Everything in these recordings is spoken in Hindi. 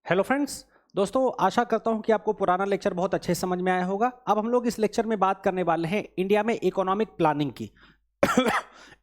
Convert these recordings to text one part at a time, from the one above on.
हेलो फ्रेंड्स, दोस्तों आशा करता हूं कि आपको पुराना लेक्चर बहुत अच्छे से समझ में आया होगा। अब हम लोग इस लेक्चर में बात करने वाले हैं इंडिया में इकोनॉमिक प्लानिंग की।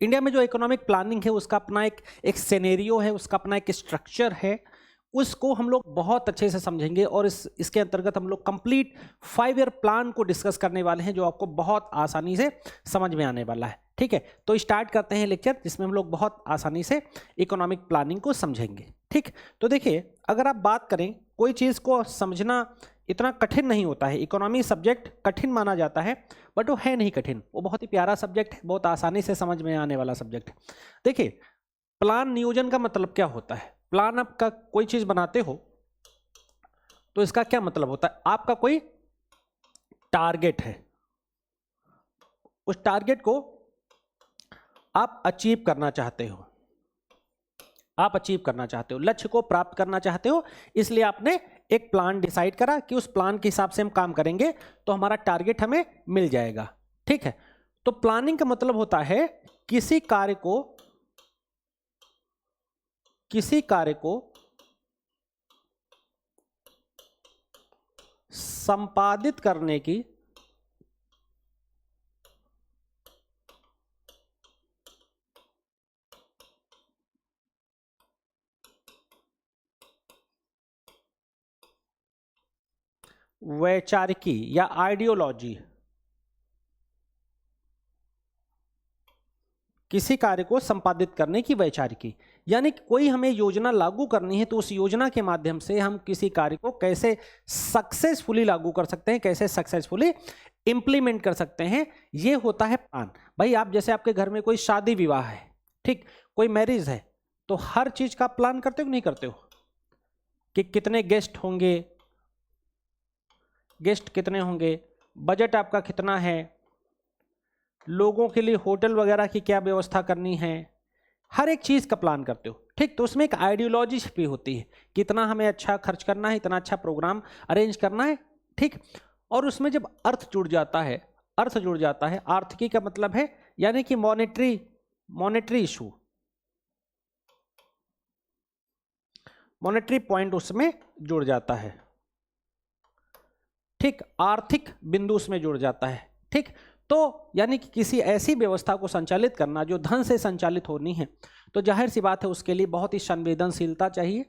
इंडिया में जो इकोनॉमिक प्लानिंग है उसका अपना एक सिनेरियो है, उसका अपना एक स्ट्रक्चर है, उसको हम लोग बहुत अच्छे से समझेंगे और इसके अंतर्गत हम लोग कंप्लीट 5 ईयर प्लान को डिस्कस करने वाले हैं जो आपको बहुत आसानी से समझ में आने वाला है। ठीक है, तो स्टार्ट करते हैं लेक्चर जिसमें हम लोग बहुत आसानी से इकोनॉमिक प्लानिंग को समझेंगे। ठीक, तो देखिए, अगर आप बात करें, कोई चीज़ को समझना इतना कठिन नहीं होता है। इकोनॉमी सब्जेक्ट कठिन माना जाता है बट वो है नहीं कठिन, वो बहुत ही प्यारा सब्जेक्ट है, बहुत आसानी से समझ में आने वाला सब्जेक्ट है। देखिए, प्लान नियोजन का मतलब क्या होता है? प्लान आपका कोई चीज़ बनाते हो तो इसका क्या मतलब होता है? आपका कोई टारगेट है, उस टारगेट को आप अचीव करना चाहते हो, आप अचीव करना चाहते हो, लक्ष्य को प्राप्त करना चाहते हो, इसलिए आपने एक प्लान डिसाइड करा कि उस प्लान के हिसाब से हम काम करेंगे तो हमारा टारगेट हमें मिल जाएगा। ठीक है, तो प्लानिंग का मतलब होता है किसी कार्य को संपादित करने की वैचारिकी या आइडियोलॉजी, किसी कार्य को संपादित करने की वैचारिकी, यानी कि कोई हमें योजना लागू करनी है तो उस योजना के माध्यम से हम किसी कार्य को कैसे सक्सेसफुली लागू कर सकते हैं, कैसे सक्सेसफुली इंप्लीमेंट कर सकते हैं, ये होता है प्लान। भाई, आप जैसे आपके घर में कोई शादी विवाह है, ठीक, कोई मैरिज है, तो हर चीज का प्लान करते हो कि नहीं करते हो? कि कितने गेस्ट होंगे, गेस्ट कितने होंगे, बजट आपका कितना है, लोगों के लिए होटल वगैरह की क्या व्यवस्था करनी है, हर एक चीज़ का प्लान करते हो। ठीक, तो उसमें एक आइडियोलॉजी छिपी होती है, कितना हमें अच्छा खर्च करना है, इतना अच्छा प्रोग्राम अरेंज करना है। ठीक, और उसमें जब अर्थ जुड़ जाता है, अर्थ जुड़ जाता है, आर्थिकी का मतलब है यानी कि मॉनेटरी इशू, मॉनेटरी पॉइंट उसमें जुड़ जाता है। ठीक, आर्थिक बिंदु उसमें जुड़ जाता है। ठीक, तो यानी कि किसी ऐसी व्यवस्था को संचालित करना जो धन से संचालित होनी है, तो जाहिर सी बात है उसके लिए बहुत ही संवेदनशीलता चाहिए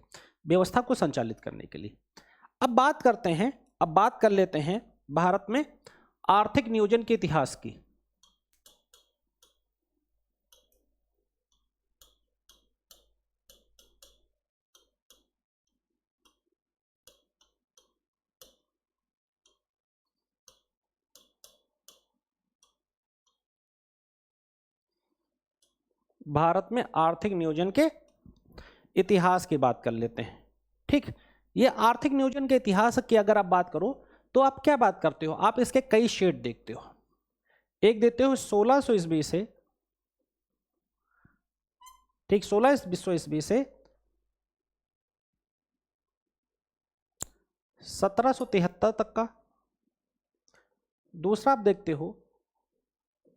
व्यवस्था को संचालित करने के लिए। अब बात कर लेते हैं भारत में आर्थिक नियोजन के इतिहास की। भारत में आर्थिक नियोजन के इतिहास की बात कर लेते हैं। ठीक, ये आर्थिक नियोजन के इतिहास की अगर आप बात करो तो आप क्या बात करते हो? आप इसके कई शेड देखते हो। एक देते हो 1600 ईस्वी से, ठीक, 1600 ईस्वी से 1773 तक का। दूसरा आप देखते हो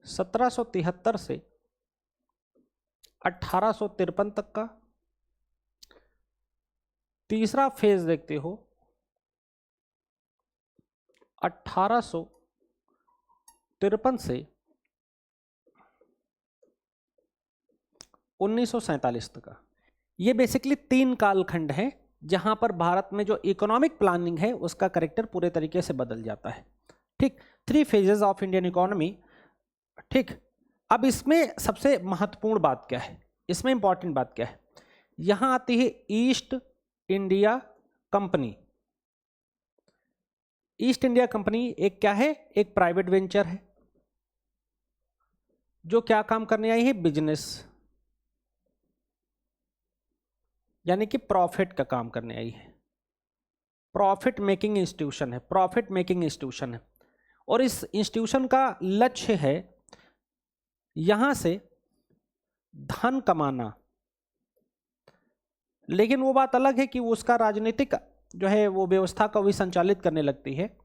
1773 से 1853 तक का। तीसरा फेज देखते हो 1853 से 1947 तक का। ये बेसिकली 3 कालखंड है जहां पर भारत में जो इकोनॉमिक प्लानिंग है उसका कैरेक्टर पूरे तरीके से बदल जाता है। ठीक, 3 फेजेस ऑफ इंडियन इकोनॉमी। ठीक, अब इसमें सबसे महत्वपूर्ण बात क्या है, इसमें इंपॉर्टेंट बात क्या है? यहां आती है east India company. East India company एक क्या है? एक प्राइवेट वेंचर है जो क्या काम करने आई है? बिजनेस, यानी कि प्रॉफिट का काम करने आई है। प्रॉफिट मेकिंग इंस्टीट्यूशन है, प्रॉफिट मेकिंग इंस्टीट्यूशन है। और इस इंस्टीट्यूशन का लक्ष्य है यहां से धन कमाना। लेकिन वो बात अलग है कि उसका राजनीतिक जो है वो व्यवस्था को भी संचालित करने लगती है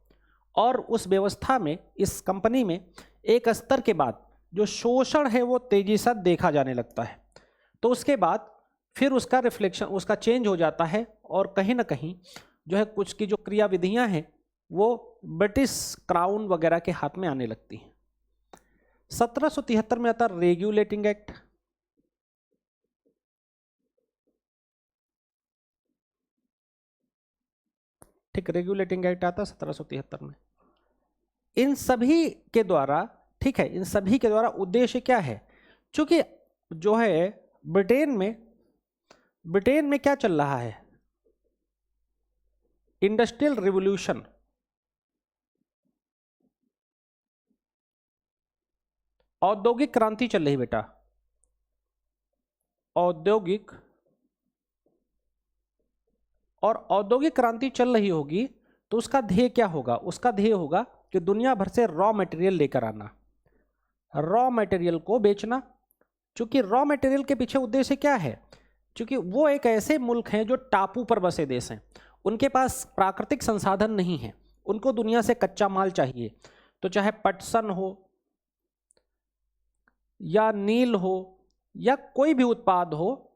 और उस व्यवस्था में, इस कंपनी में एक स्तर के बाद जो शोषण है वो तेजी से देखा जाने लगता है। तो उसके बाद फिर उसका रिफ्लेक्शन, उसका चेंज हो जाता है और कहीं ना कहीं जो है कुछ की जो क्रियाविधियां हैं वो ब्रिटिश क्राउन वगैरह के हाथ में आने लगती हैं। 1773 में आता रेगुलेटिंग एक्ट। ठीक, रेगुलेटिंग एक्ट आता 1773 में। इन सभी के द्वारा, ठीक है, इन सभी के द्वारा उद्देश्य क्या है, क्योंकि जो है ब्रिटेन में क्या चल रहा है, इंडस्ट्रियल रिवॉल्यूशन, औद्योगिक क्रांति चल रही बेटा, औद्योगिक क्रांति चल रही होगी तो उसका ध्येय क्या होगा, उसका ध्येय होगा कि दुनिया भर से रॉ मटेरियल लेकर आना, रॉ मटेरियल को बेचना। क्योंकि रॉ मटेरियल के पीछे उद्देश्य क्या है, क्योंकि वो एक ऐसे मुल्क हैं जो टापू पर बसे देश हैं, उनके पास प्राकृतिक संसाधन नहीं है, उनको दुनिया से कच्चा माल चाहिए, तो चाहे पटसन हो या नील हो या कोई भी उत्पाद हो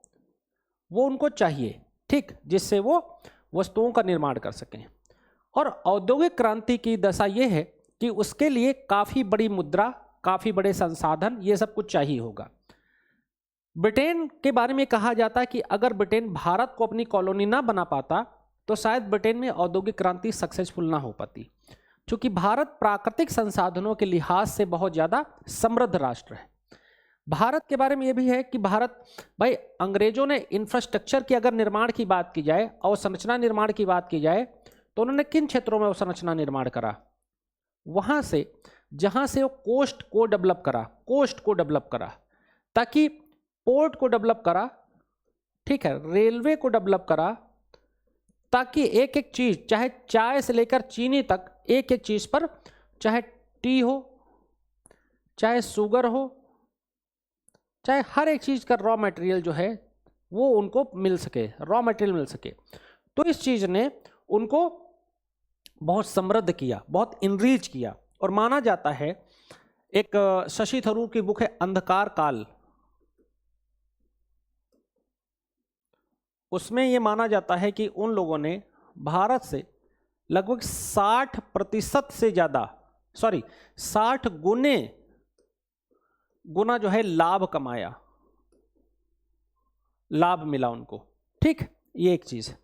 वो उनको चाहिए, ठीक, जिससे वो वस्तुओं का निर्माण कर सकें। और औद्योगिक क्रांति की दशा ये है कि उसके लिए काफ़ी बड़ी मुद्रा, काफ़ी बड़े संसाधन, ये सब कुछ चाहिए होगा। ब्रिटेन के बारे में कहा जाता है कि अगर ब्रिटेन भारत को अपनी कॉलोनी ना बना पाता तो शायद ब्रिटेन में औद्योगिक क्रांति सक्सेसफुल ना हो पाती, क्योंकि भारत प्राकृतिक संसाधनों के लिहाज से बहुत ज़्यादा समृद्ध राष्ट्र है। भारत के बारे में यह भी है कि भारत, भाई अंग्रेजों ने इंफ्रास्ट्रक्चर की अगर निर्माण की बात की जाए, अवसंरचना निर्माण की बात की जाए, तो उन्होंने किन क्षेत्रों में अवसंरचना निर्माण करा, वहाँ से जहाँ से वो कोस्ट को डेवलप करा, ताकि पोर्ट को डेवलप करा, ठीक है, रेलवे को डेवलप करा, ताकि एक एक चीज़, चाहे चाय से लेकर चीनी तक, एक एक चीज़ पर, चाहे टी हो, चाहे शुगर हो, चाहे हर एक चीज़ का रॉ मटेरियल जो है वो उनको मिल सके, रॉ मटेरियल मिल सके। तो इस चीज़ ने उनको बहुत समृद्ध किया, बहुत इनरीच किया। और माना जाता है, एक शशि थरूर की बुक है अंधकार काल, उसमें ये माना जाता है कि उन लोगों ने भारत से लगभग 60% से ज़्यादा, 60 गुना जो है लाभ कमाया, लाभ मिला उनको, ठीक, ये एक चीज़ है।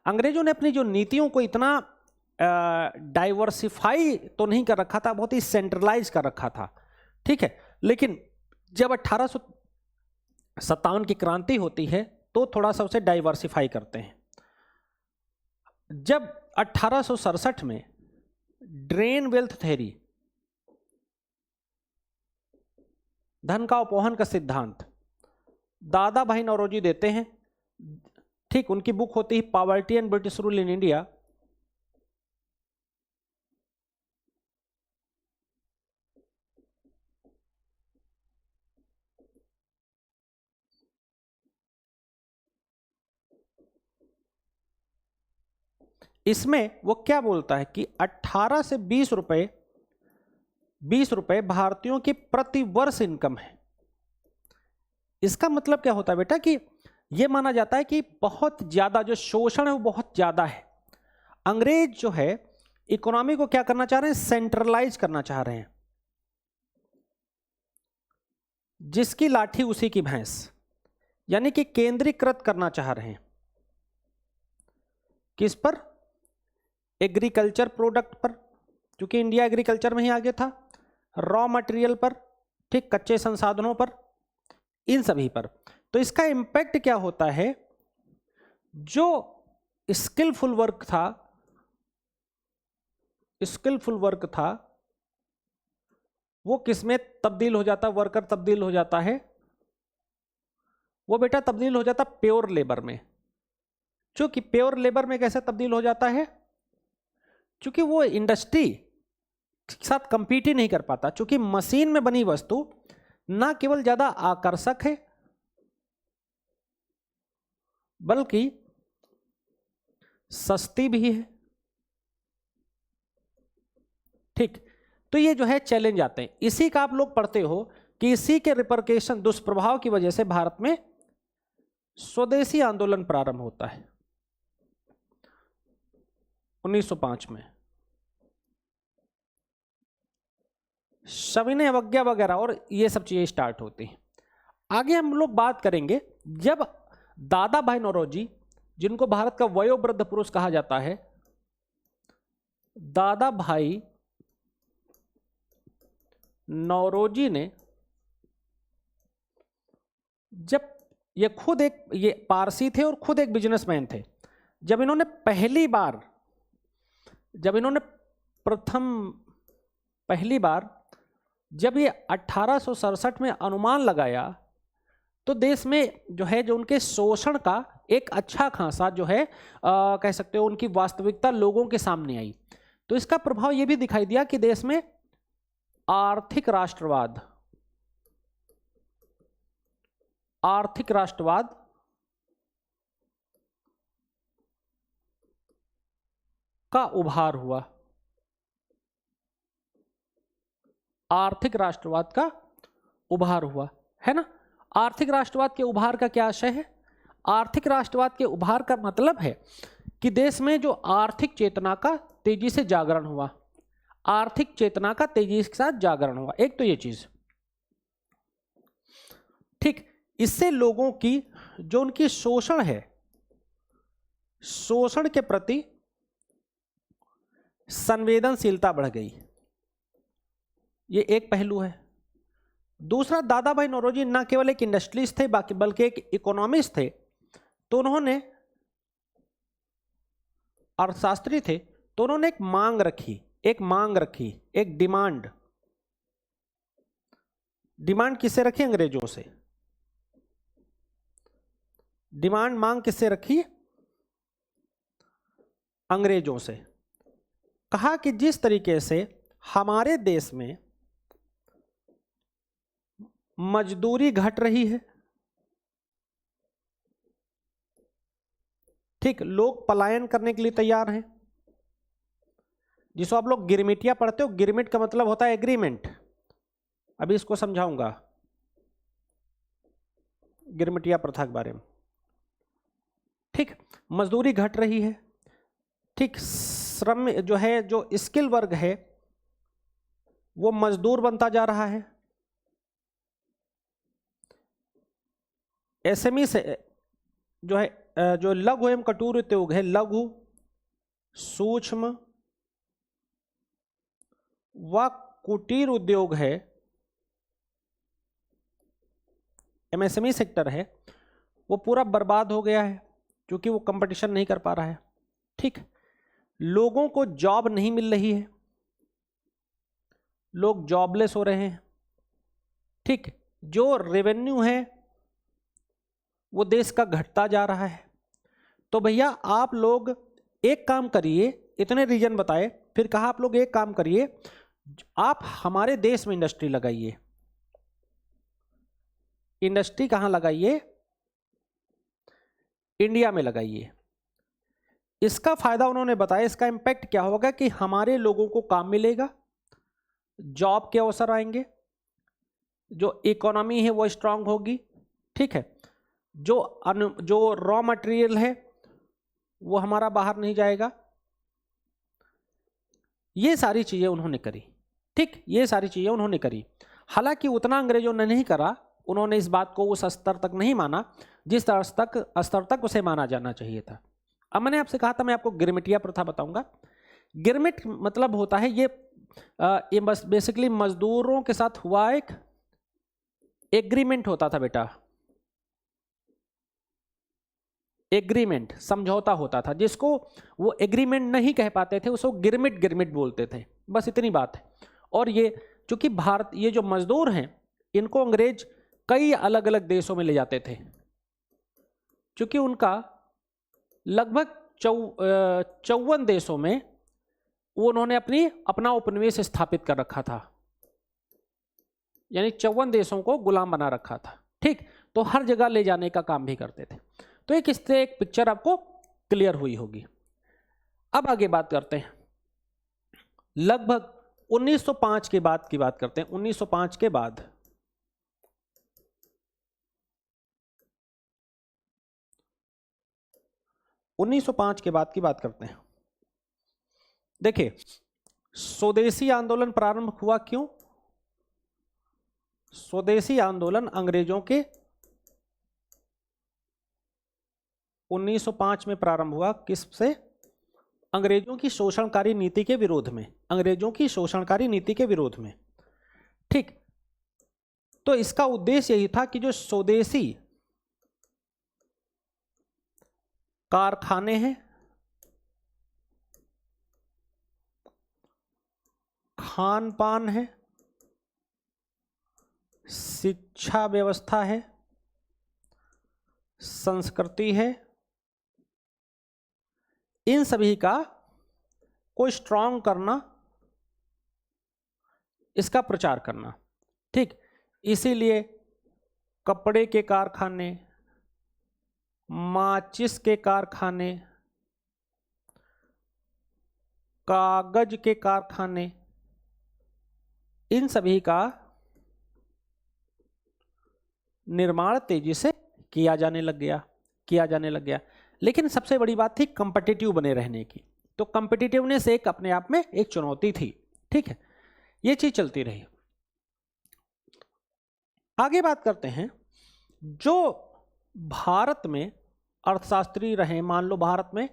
अंग्रेजों ने अपनी जो नीतियों को इतना डाइवर्सिफाई तो नहीं कर रखा था, बहुत ही सेंट्रलाइज कर रखा था, ठीक है, लेकिन जब 1857 की क्रांति होती है तो थोड़ा सा उसे डाइवर्सिफाई करते हैं। जब 1867 में ड्रेन वेल्थ थ्योरी, धन का अपवहन का सिद्धांत, दादा भाई नौरोजी देते हैं, ठीक, उनकी बुक होती है poverty and British rule in India. इसमें वो क्या बोलता है कि 18 से 20 रुपए भारतीयों की प्रति वर्ष इनकम है। इसका मतलब क्या होता है बेटा कि ये माना जाता है कि बहुत ज्यादा जो शोषण है वो बहुत ज्यादा है। अंग्रेज जो है इकोनॉमी को क्या करना चाह रहे हैं, सेंट्रलाइज करना चाह रहे हैं, जिसकी लाठी उसी की भैंस, यानी कि केंद्रीकृत करना चाह रहे हैं। किस पर? एग्रीकल्चर प्रोडक्ट पर, क्योंकि इंडिया एग्रीकल्चर में ही आगे था, रॉ मटेरियल पर, ठीक, कच्चे संसाधनों पर, इन सभी पर। तो इसका इम्पैक्ट क्या होता है, जो स्किलफुल वर्क था वो किसमें तब्दील हो जाता, वर्कर तब्दील हो जाता है, वो बेटा तब्दील हो जाता प्योर लेबर में। क्योंकि प्योर लेबर में कैसे तब्दील हो जाता है, क्योंकि वो इंडस्ट्री के साथ कंपीट ही नहीं कर पाता, क्योंकि मशीन में बनी वस्तु ना केवल ज्यादा आकर्षक है बल्कि सस्ती भी है, ठीक। तो ये जो है चैलेंज आते हैं, इसी का आप लोग पढ़ते हो कि इसी के रिपरकेशन, दुष्प्रभाव की वजह से भारत में स्वदेशी आंदोलन प्रारंभ होता है। 1905 में सविनय अवज्ञा वगैरह और ये सब चीजें स्टार्ट होती हैं। आगे हम लोग बात करेंगे जब दादा भाई नौरोजी, जिनको भारत का वयोवृद्ध पुरुष कहा जाता है, दादा भाई नौरोजी ने, जब ये खुद ये पारसी थे और खुद एक बिजनेसमैन थे, जब इन्होंने पहली बार जब ये 1867 में अनुमान लगाया, तो देश में जो है जो उनके शोषण का एक अच्छा खासा जो है कह सकते हो उनकी वास्तविकता लोगों के सामने आई। तो इसका प्रभाव ये भी दिखाई दिया कि देश में आर्थिक राष्ट्रवाद का उभार हुआ। आर्थिक राष्ट्रवाद का उभार हुआ है ना। आर्थिक राष्ट्रवाद के उभार का क्या आशय है? आर्थिक राष्ट्रवाद के उभार का मतलब है कि देश में जो आर्थिक चेतना का तेजी से जागरण हुआ, आर्थिक चेतना का तेजी के साथ जागरण हुआ। एक तो ये चीज ठीक, इससे लोगों की जो उनकी शोषण है, शोषण के प्रति संवेदनशीलता बढ़ गई। ये एक पहलू है। दूसरा, दादा भाई नौरोजी न केवल एक इंडस्ट्रियलिस्ट थे बल्कि एक इकोनॉमिस्ट थे। तो उन्होंने अर्थशास्त्री थे, तो उन्होंने एक मांग रखी, एक डिमांड किससे रखी? अंग्रेजों से। मांग किससे रखी? अंग्रेजों से। कहा कि जिस तरीके से हमारे देश में मजदूरी घट रही है, ठीक, लोग पलायन करने के लिए तैयार हैं, जिसको आप लोग गिरमिटिया पढ़ते हो। गिरमिट का मतलब होता है एग्रीमेंट, अभी इसको समझाऊंगा गिरमिटिया प्रथा के बारे में। ठीक, मजदूरी घट रही है, ठीक, श्रम जो है, जो स्किल वर्ग है वो मजदूर बनता जा रहा है। एसएमई से जो है, जो लघु एवं कुटीर उद्योग है, लघु, सूक्ष्म व कुटीर उद्योग है, एमएसएमई सेक्टर है, वो पूरा बर्बाद हो गया है क्योंकि वो कंपटीशन नहीं कर पा रहा है। ठीक, लोगों को जॉब नहीं मिल रही है, लोग जॉबलेस हो रहे हैं। ठीक, जो रेवेन्यू है वो देश का घटता जा रहा है। तो भैया आप लोग एक काम करिए, इतने रीजन बताए, फिर कहा आप लोग एक काम करिए, आप हमारे देश में इंडस्ट्री लगाइए। इंडस्ट्री कहां लगाइए? इंडिया में लगाइए। इसका फायदा उन्होंने बताया, इसका इंपैक्ट क्या होगा कि हमारे लोगों को काम मिलेगा, जॉब के अवसर आएंगे, जो इकोनॉमी है वो स्ट्रांग होगी। ठीक है, जो रॉ मटेरियल है वो हमारा बाहर नहीं जाएगा। ये सारी चीजें उन्होंने करी। ठीक, ये सारी चीजें उन्होंने करी। हालांकि उतना अंग्रेजों ने नहीं करा, उन्होंने इस बात को उस स्तर तक नहीं माना जिस स्तर तक उसे माना जाना चाहिए था। अब मैंने आपसे कहा था मैं आपको गिरमिटिया प्रथा बताऊंगा। गिरमिट मतलब होता है ये बस बेसिकली मजदूरों के साथ हुआ एक एग्रीमेंट होता था बेटा, एग्रीमेंट, समझौता होता था, जिसको वो एग्रीमेंट नहीं कह पाते थे, उसको गिरमिट बोलते थे। बस इतनी बात है। और ये चूंकि भारत, ये जो मजदूर हैं इनको अंग्रेज कई अलग अलग देशों में ले जाते थे, क्योंकि उनका लगभग 54 देशों में वो उन्होंने अपना उपनिवेश स्थापित कर रखा था, यानी 54 देशों को गुलाम बना रखा था। ठीक, तो हर जगह ले जाने का काम भी करते थे। तो इससे एक पिक्चर आपको क्लियर हुई होगी। अब आगे बात करते हैं, लगभग 1905 के बाद की बात करते हैं। 1905 के बाद 1905 के बाद की बात करते हैं। देखिए, स्वदेशी आंदोलन प्रारंभ हुआ क्यों? स्वदेशी आंदोलन अंग्रेजों के 1905 में प्रारंभ हुआ। किससे? अंग्रेजों की शोषणकारी नीति के विरोध में। अंग्रेजों की शोषणकारी नीति के विरोध में, ठीक। तो इसका उद्देश्य यही था कि जो स्वदेशी कारखाने हैं, खान पान है, शिक्षा व्यवस्था है, संस्कृति है, इन सभी का को स्ट्रांग करना, इसका प्रचार करना, ठीक। इसीलिए कपड़े के कारखाने, माचिस के कारखाने, कागज के कारखाने, इन सभी का निर्माण तेजी से किया जाने लग गया। लेकिन सबसे बड़ी बात थी कॉम्पिटिटिव बने रहने की। तो कॉम्पिटिटिवनेस एक अपने आप में एक चुनौती थी, ठीक है। ये चीज चलती रही। आगे बात करते हैं, जो भारत में अर्थशास्त्री रहे, मान लो भारत में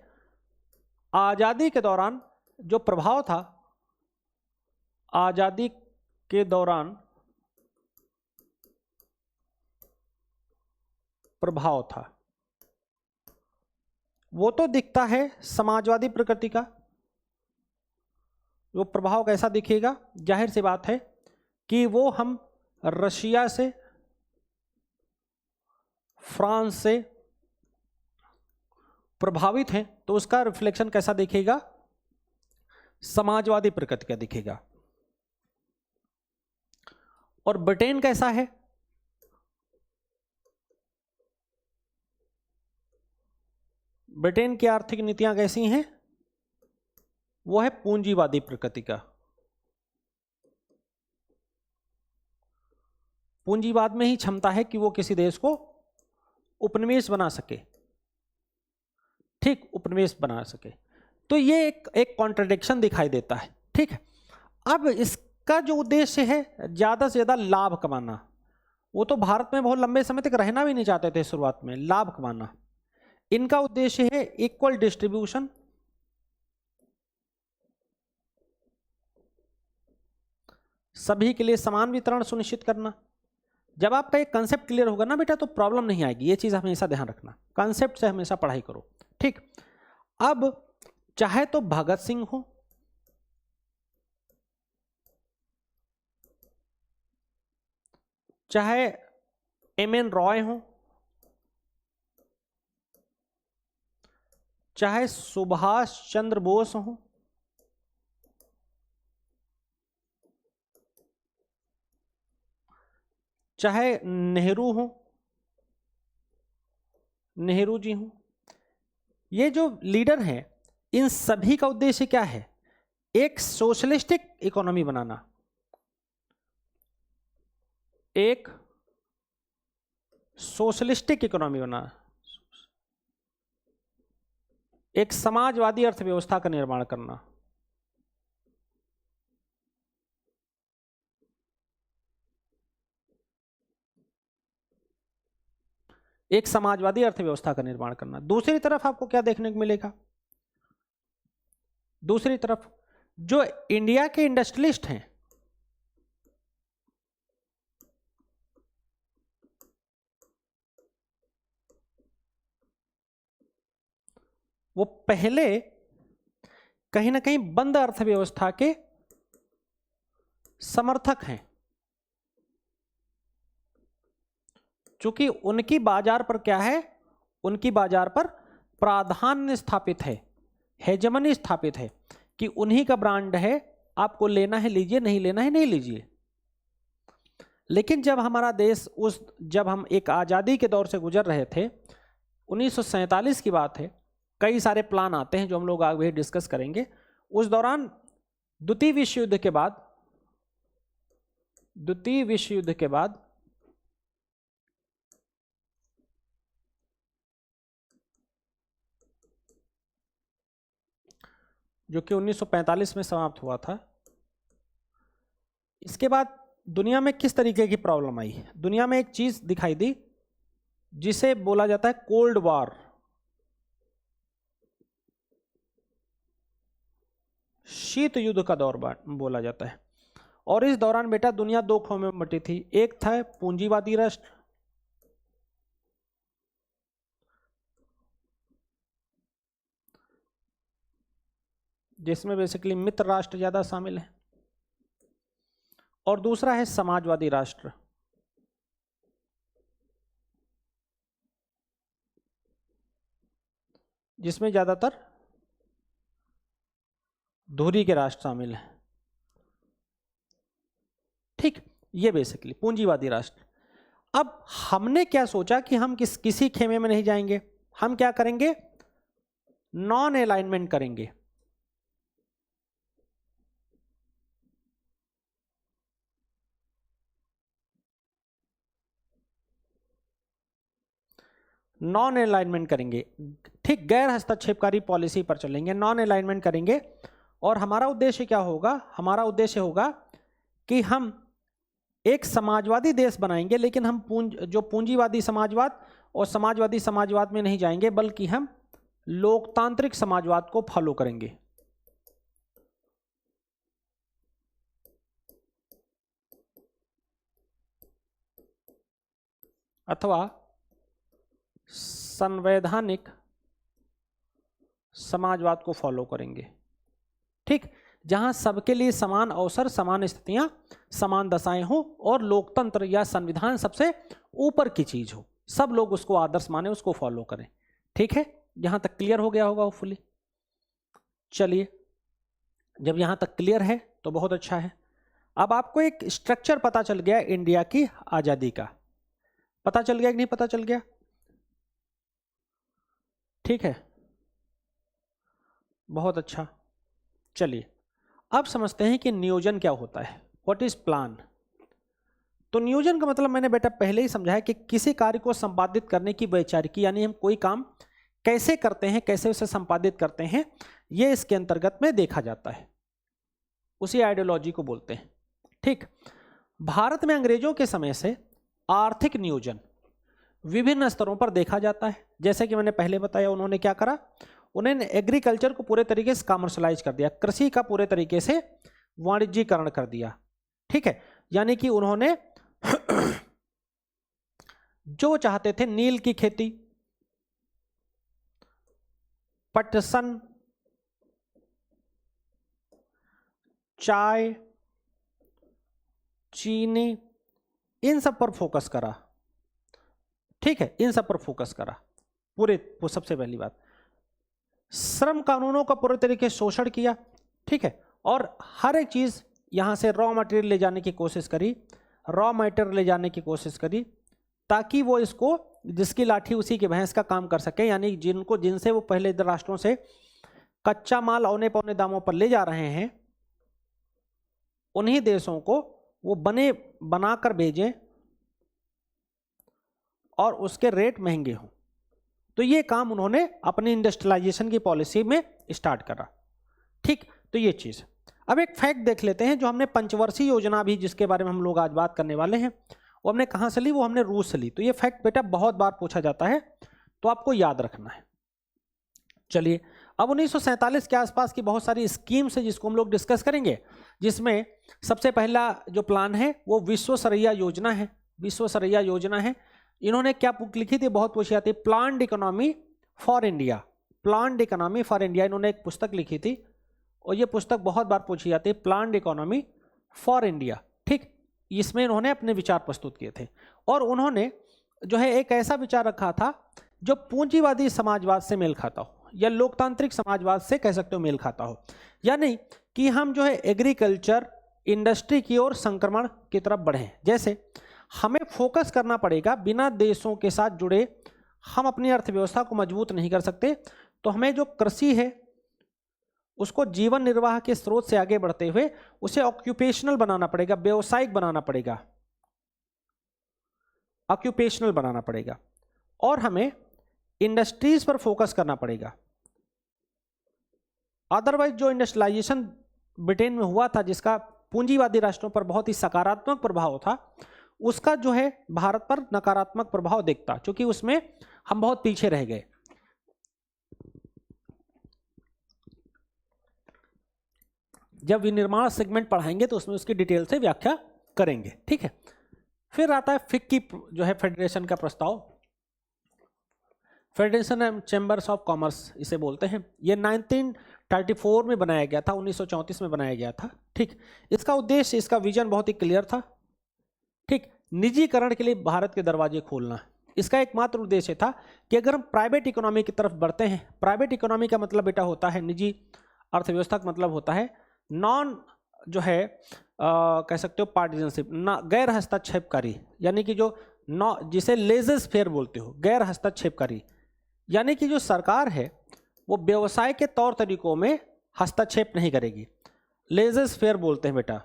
आजादी के दौरान जो प्रभाव था, आजादी के दौरान प्रभाव था, वो तो दिखता है समाजवादी प्रकृति का। वो प्रभाव कैसा दिखेगा? जाहिर सी बात है कि वो हम रशिया से, फ्रांस से प्रभावित हैं, तो उसका रिफ्लेक्शन कैसा दिखेगा? समाजवादी प्रकृति का दिखेगा। और ब्रिटेन कैसा है? ब्रिटेन की आर्थिक नीतियां कैसी हैं? वो है पूंजीवादी प्रकृति का। पूंजीवाद में ही क्षमता है कि वो किसी देश को उपनिवेश बना सके, ठीक, उपनिवेश बना सके। तो ये एक कॉन्ट्रडिक्शन दिखाई देता है, ठीक है। अब इसका जो उद्देश्य है ज्यादा से ज्यादा लाभ कमाना, वो तो भारत में बहुत लंबे समय तक रहना भी नहीं चाहते थे शुरुआत में, लाभ कमाना। इनका उद्देश्य है इक्वल डिस्ट्रीब्यूशन, सभी के लिए समान वितरण सुनिश्चित करना। जब आपका एक कंसेप्ट क्लियर होगा ना बेटा, तो प्रॉब्लम नहीं आएगी। ये चीज हमेशा ध्यान रखना, कंसेप्ट से हमेशा पढ़ाई करो, ठीक। अब चाहे तो भगत सिंह हो, चाहे एम.एन. रॉय हो, चाहे सुभाष चंद्र बोस हो, चाहे नेहरू हो, नेहरू जी हो, ये जो लीडर हैं, इन सभी का उद्देश्य क्या है? एक सोशलिस्टिक इकोनॉमी बनाना, एक सोशलिस्टिक इकोनॉमी बनाना, एक समाजवादी अर्थव्यवस्था का निर्माण करना। एक समाजवादी अर्थव्यवस्था का निर्माण करना। दूसरी तरफ आपको क्या देखने को मिलेगा? दूसरी तरफ जो इंडिया के इंडस्ट्रियलिस्ट हैं, वो पहले कहीं ना कहीं बंद अर्थव्यवस्था के समर्थक हैं, क्योंकि उनकी बाजार पर क्या है? उनकी बाजार पर प्राधान्य स्थापित है, हेजेमनी स्थापित है कि उन्हीं का ब्रांड है, आपको लेना है लीजिए, नहीं लेना है नहीं लीजिए। लेकिन जब हमारा देश जब हम एक आज़ादी के दौर से गुजर रहे थे, 1947 की बात है, कई सारे प्लान आते हैं जो हम लोग आगे डिस्कस करेंगे। उस दौरान द्वितीय विश्व युद्ध के बाद जो कि 1945 में समाप्त हुआ था। इसके बाद दुनिया में किस तरीके की प्रॉब्लम आई? दुनिया में एक चीज दिखाई दी जिसे बोला जाता है कोल्ड वॉर, शीत युद्ध का दौर बोला जाता है। और इस दौरान बेटा दुनिया दो खो में बटी थी। एक था पूंजीवादी राष्ट्र, जिसमें बेसिकली मित्र राष्ट्र ज्यादा शामिल है, और दूसरा है समाजवादी राष्ट्र, जिसमें ज्यादातर धुरी के राष्ट्र शामिल हैं। ठीक, ये बेसिकली पूंजीवादी राष्ट्र। अब हमने क्या सोचा कि हम किसी खेमे में नहीं जाएंगे, हम क्या करेंगे, नॉन अलाइनमेंट करेंगे। नॉन अलाइनमेंट करेंगे, ठीक, गैर हस्तक्षेपकारी पॉलिसी पर चलेंगे, नॉन अलाइनमेंट करेंगे। और हमारा उद्देश्य क्या होगा? हमारा उद्देश्य होगा कि हम एक समाजवादी देश बनाएंगे, लेकिन हम जो पूंजीवादी समाजवाद और समाजवादी समाजवाद में नहीं जाएंगे, बल्कि हम लोकतांत्रिक समाजवाद को फॉलो करेंगे। अथवा संवैधानिक समाजवाद को फॉलो करेंगे। ठीक, जहां सबके लिए समान अवसर, समान स्थितियां, समान दशाएं हो और लोकतंत्र या संविधान सबसे ऊपर की चीज हो, सब लोग उसको आदर्श माने, उसको फॉलो करें। ठीक है, यहां तक क्लियर हो गया होगा होपफुली। चलिए, जब यहां तक क्लियर है तो बहुत अच्छा है। अब आपको एक स्ट्रक्चर पता चल गया इंडिया की आजादी का, पता चल गया कि नहीं पता चल गया? ठीक है, बहुत अच्छा। चलिए, अब समझते हैं कि नियोजन क्या होता है, व्हाट इज प्लान। तो नियोजन का मतलब मैंने बेटा पहले ही समझा है कि किसी कार्य को संपादित करने की वैचारिकी, यानी हम कोई काम कैसे करते हैं, कैसे उसे संपादित करते हैं, ये इसके अंतर्गत में देखा जाता है, उसी आइडियोलॉजी को बोलते हैं। ठीक, भारत में अंग्रेजों के समय से आर्थिक नियोजन विभिन्न स्तरों पर देखा जाता है। जैसे कि मैंने पहले बताया, उन्होंने क्या करा, उन्होंने एग्रीकल्चर को पूरे तरीके से कमर्शलाइज कर दिया, कृषि का पूरे तरीके से वाणिज्यीकरण कर दिया। ठीक है, यानी कि उन्होंने जो चाहते थे, नील की खेती, पटसन, चाय, चीनी, इन सब पर फोकस करा। ठीक है, इन सब पर फोकस करा पूरे। सबसे पहली बात, श्रम कानूनों का पूरे तरीके से शोषण किया। ठीक है, और हर एक चीज यहां से रॉ मटेरियल ले जाने की कोशिश करी, रॉ मटेरियल ले जाने की कोशिश करी, ताकि वो इसको, जिसकी लाठी उसी की भैंस का काम कर सके, यानी जिनसे वो पहले राष्ट्रों से कच्चा माल औने पौने दामों पर ले जा रहे हैं, उन्हीं देशों को वो बनाकर भेजें और उसके रेट महंगे हों। तो ये काम उन्होंने अपनी इंडस्ट्रियलाइजेशन की पॉलिसी में स्टार्ट करा। ठीक, तो ये चीज। अब एक फैक्ट देख लेते हैं, जो हमने पंचवर्षीय योजना भी, जिसके बारे में हम लोग आज बात करने वाले हैं, वो हमने कहां से ली? वो हमने रूस से ली। तो ये फैक्ट बेटा बहुत बार पूछा जाता है, तो आपको याद रखना है। चलिए, अब 1947 के आसपास की बहुत सारी स्कीम्स है जिसको हम लोग डिस्कस करेंगे, जिसमें सबसे पहला जो प्लान है वो विश्वसरैया योजना है। विश्वसरैया योजना है, इन्होंने क्या बुक लिखी थी, बहुत पूछी जाती, planned economy for India. Planned economy for India, इन्होंने एक पुस्तक लिखी थी, और ये पुस्तक बहुत बार पूछी जाती है, प्लान्ड इकोनॉमी फॉर इंडिया। ठीक, इसमें इन्होंने अपने विचार प्रस्तुत किए थे, और उन्होंने जो है एक ऐसा विचार रखा था जो पूंजीवादी समाजवाद से मेल खाता हो, या लोकतांत्रिक समाजवाद से कह सकते हो मेल खाता हो। यानी कि हम जो है एग्रीकल्चर इंडस्ट्री की ओर संक्रमण की तरफ बढ़ें। जैसे हमें फोकस करना पड़ेगा, बिना देशों के साथ जुड़े हम अपनी अर्थव्यवस्था को मजबूत नहीं कर सकते, तो हमें जो कृषि है उसको जीवन निर्वाह के स्रोत से आगे बढ़ते हुए उसे ऑक्यूपेशनल बनाना पड़ेगा, व्यावसायिक बनाना पड़ेगा, ऑक्यूपेशनल बनाना पड़ेगा, और हमें इंडस्ट्रीज पर फोकस करना पड़ेगा। अदरवाइज जो इंडस्ट्रियलाइजेशन ब्रिटेन में हुआ था, जिसका पूंजीवादी राष्ट्रों पर बहुत ही सकारात्मक प्रभाव था, उसका जो है भारत पर नकारात्मक प्रभाव दिखता, क्योंकि उसमें हम बहुत पीछे रह गए। जब विनिर्माण सेगमेंट पढ़ाएंगे तो उसमें उसकी डिटेल से व्याख्या करेंगे, ठीक है। फिर आता है फिक की जो है फेडरेशन का प्रस्ताव, federation and chambers of commerce इसे बोलते हैं। ये 1934 में बनाया गया था, 1934 में बनाया गया था, ठीक। इसका उद्देश्य, इसका विजन बहुत ही क्लियर था, ठीक। निजीकरण के लिए भारत के दरवाजे खोलना, इसका एकमात्र उद्देश्य था कि अगर हम प्राइवेट इकोनॉमी की तरफ बढ़ते हैं, प्राइवेट इकोनॉमी का मतलब बेटा होता है निजी अर्थव्यवस्था का मतलब होता है नॉन जो है कह सकते हो पार्टिजनशिप, ना गैर हस्तक्षेपकारी, यानी कि जो नॉ जिसे लेजेस फेयर बोलते हो, गैर हस्तक्षेपकारी, यानी कि जो सरकार है वो व्यवसाय के तौर तरीकों में हस्तक्षेप नहीं करेगी। लेजेस फेयर बोलते हैं बेटा,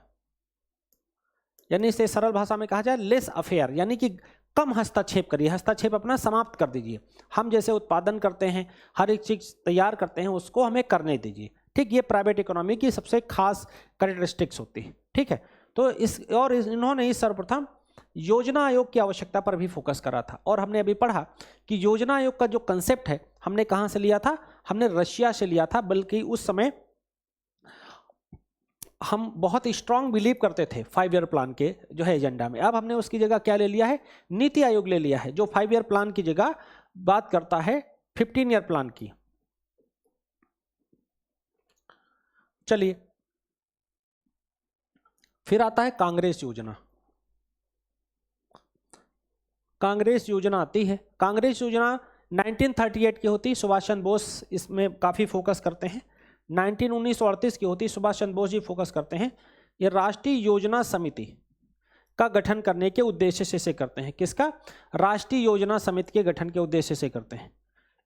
यानी इसे सरल भाषा में कहा जाए लेस अफेयर, यानी कि कम हस्तक्षेप करिए, हस्तक्षेप अपना समाप्त कर दीजिए। हम जैसे उत्पादन करते हैं, हर एक चीज तैयार करते हैं, उसको हमें करने दीजिए, ठीक। ये प्राइवेट इकोनॉमी की सबसे खास कैरेक्टरिस्टिक्स होती है, ठीक है। तो इन्होंने इस सर्वप्रथम योजना आयोग की आवश्यकता पर भी फोकस करा था। और हमने अभी पढ़ा कि योजना आयोग का जो कंसेप्ट है हमने कहाँ से लिया था, हमने रशिया से लिया था, बल्कि उस समय हम बहुत स्ट्रांग बिलीव करते थे 5 ईयर प्लान के जो है एजेंडा में। अब हमने उसकी जगह क्या ले लिया है, नीति आयोग ले लिया है, जो 5 ईयर प्लान की जगह बात करता है 15 ईयर प्लान की। चलिए, फिर आता है कांग्रेस योजना। कांग्रेस योजना आती है, कांग्रेस योजना 1938 की होती, सुभाष चंद्र बोस इसमें काफ़ी फोकस करते हैं। 1938 की होती, सुभाष चंद्र बोस जी फोकस करते हैं। ये राष्ट्रीय योजना समिति का गठन करने के उद्देश्य से इसे करते हैं। किसका? राष्ट्रीय योजना समिति के गठन के उद्देश्य से करते हैं।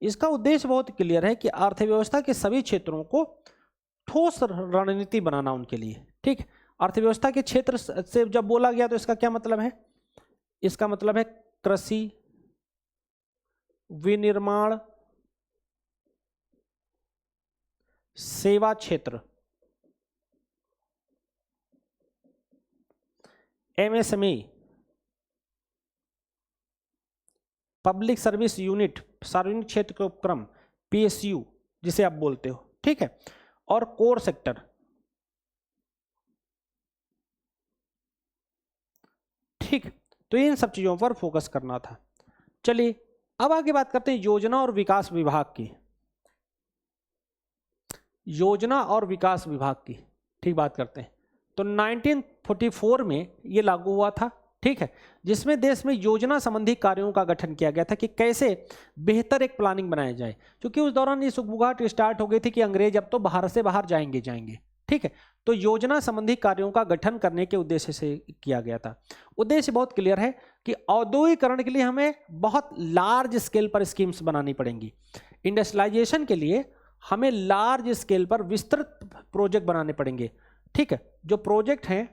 इसका उद्देश्य बहुत क्लियर है कि अर्थव्यवस्था के सभी क्षेत्रों को ठोस रणनीति बनाना उनके लिए, ठीक। अर्थव्यवस्था के क्षेत्र से जब बोला गया तो इसका क्या मतलब है, इसका मतलब है कृषि, विनिर्माण, सेवा क्षेत्र, एमएसएमई, पब्लिक सर्विस यूनिट, सार्वजनिक क्षेत्र के उपक्रम, पीएसयू जिसे आप बोलते हो, ठीक है, और कोर सेक्टर, ठीक। तो इन सब चीजों पर फोकस करना था। चलिए अब आगे बात करते हैं योजना और विकास विभाग की। योजना और विकास विभाग की, ठीक, बात करते हैं। तो 1944 में ये लागू हुआ था, ठीक है, जिसमें देश में योजना संबंधी कार्यों का गठन किया गया था कि कैसे बेहतर एक प्लानिंग बनाया जाए, क्योंकि उस दौरान ये सुगबुगाहट स्टार्ट हो गई थी कि अंग्रेज अब तो बाहर से बाहर जाएंगे, ठीक है। तो योजना संबंधी कार्यों का गठन करने के उद्देश्य से किया गया था। उद्देश्य बहुत क्लियर है कि औद्योगिकरण के लिए हमें बहुत लार्ज स्केल पर स्कीम्स बनानी पड़ेंगी। इंडस्ट्रियलाइजेशन के लिए हमें लार्ज स्केल पर विस्तृत प्रोजेक्ट बनाने पड़ेंगे, ठीक है। जो प्रोजेक्ट हैं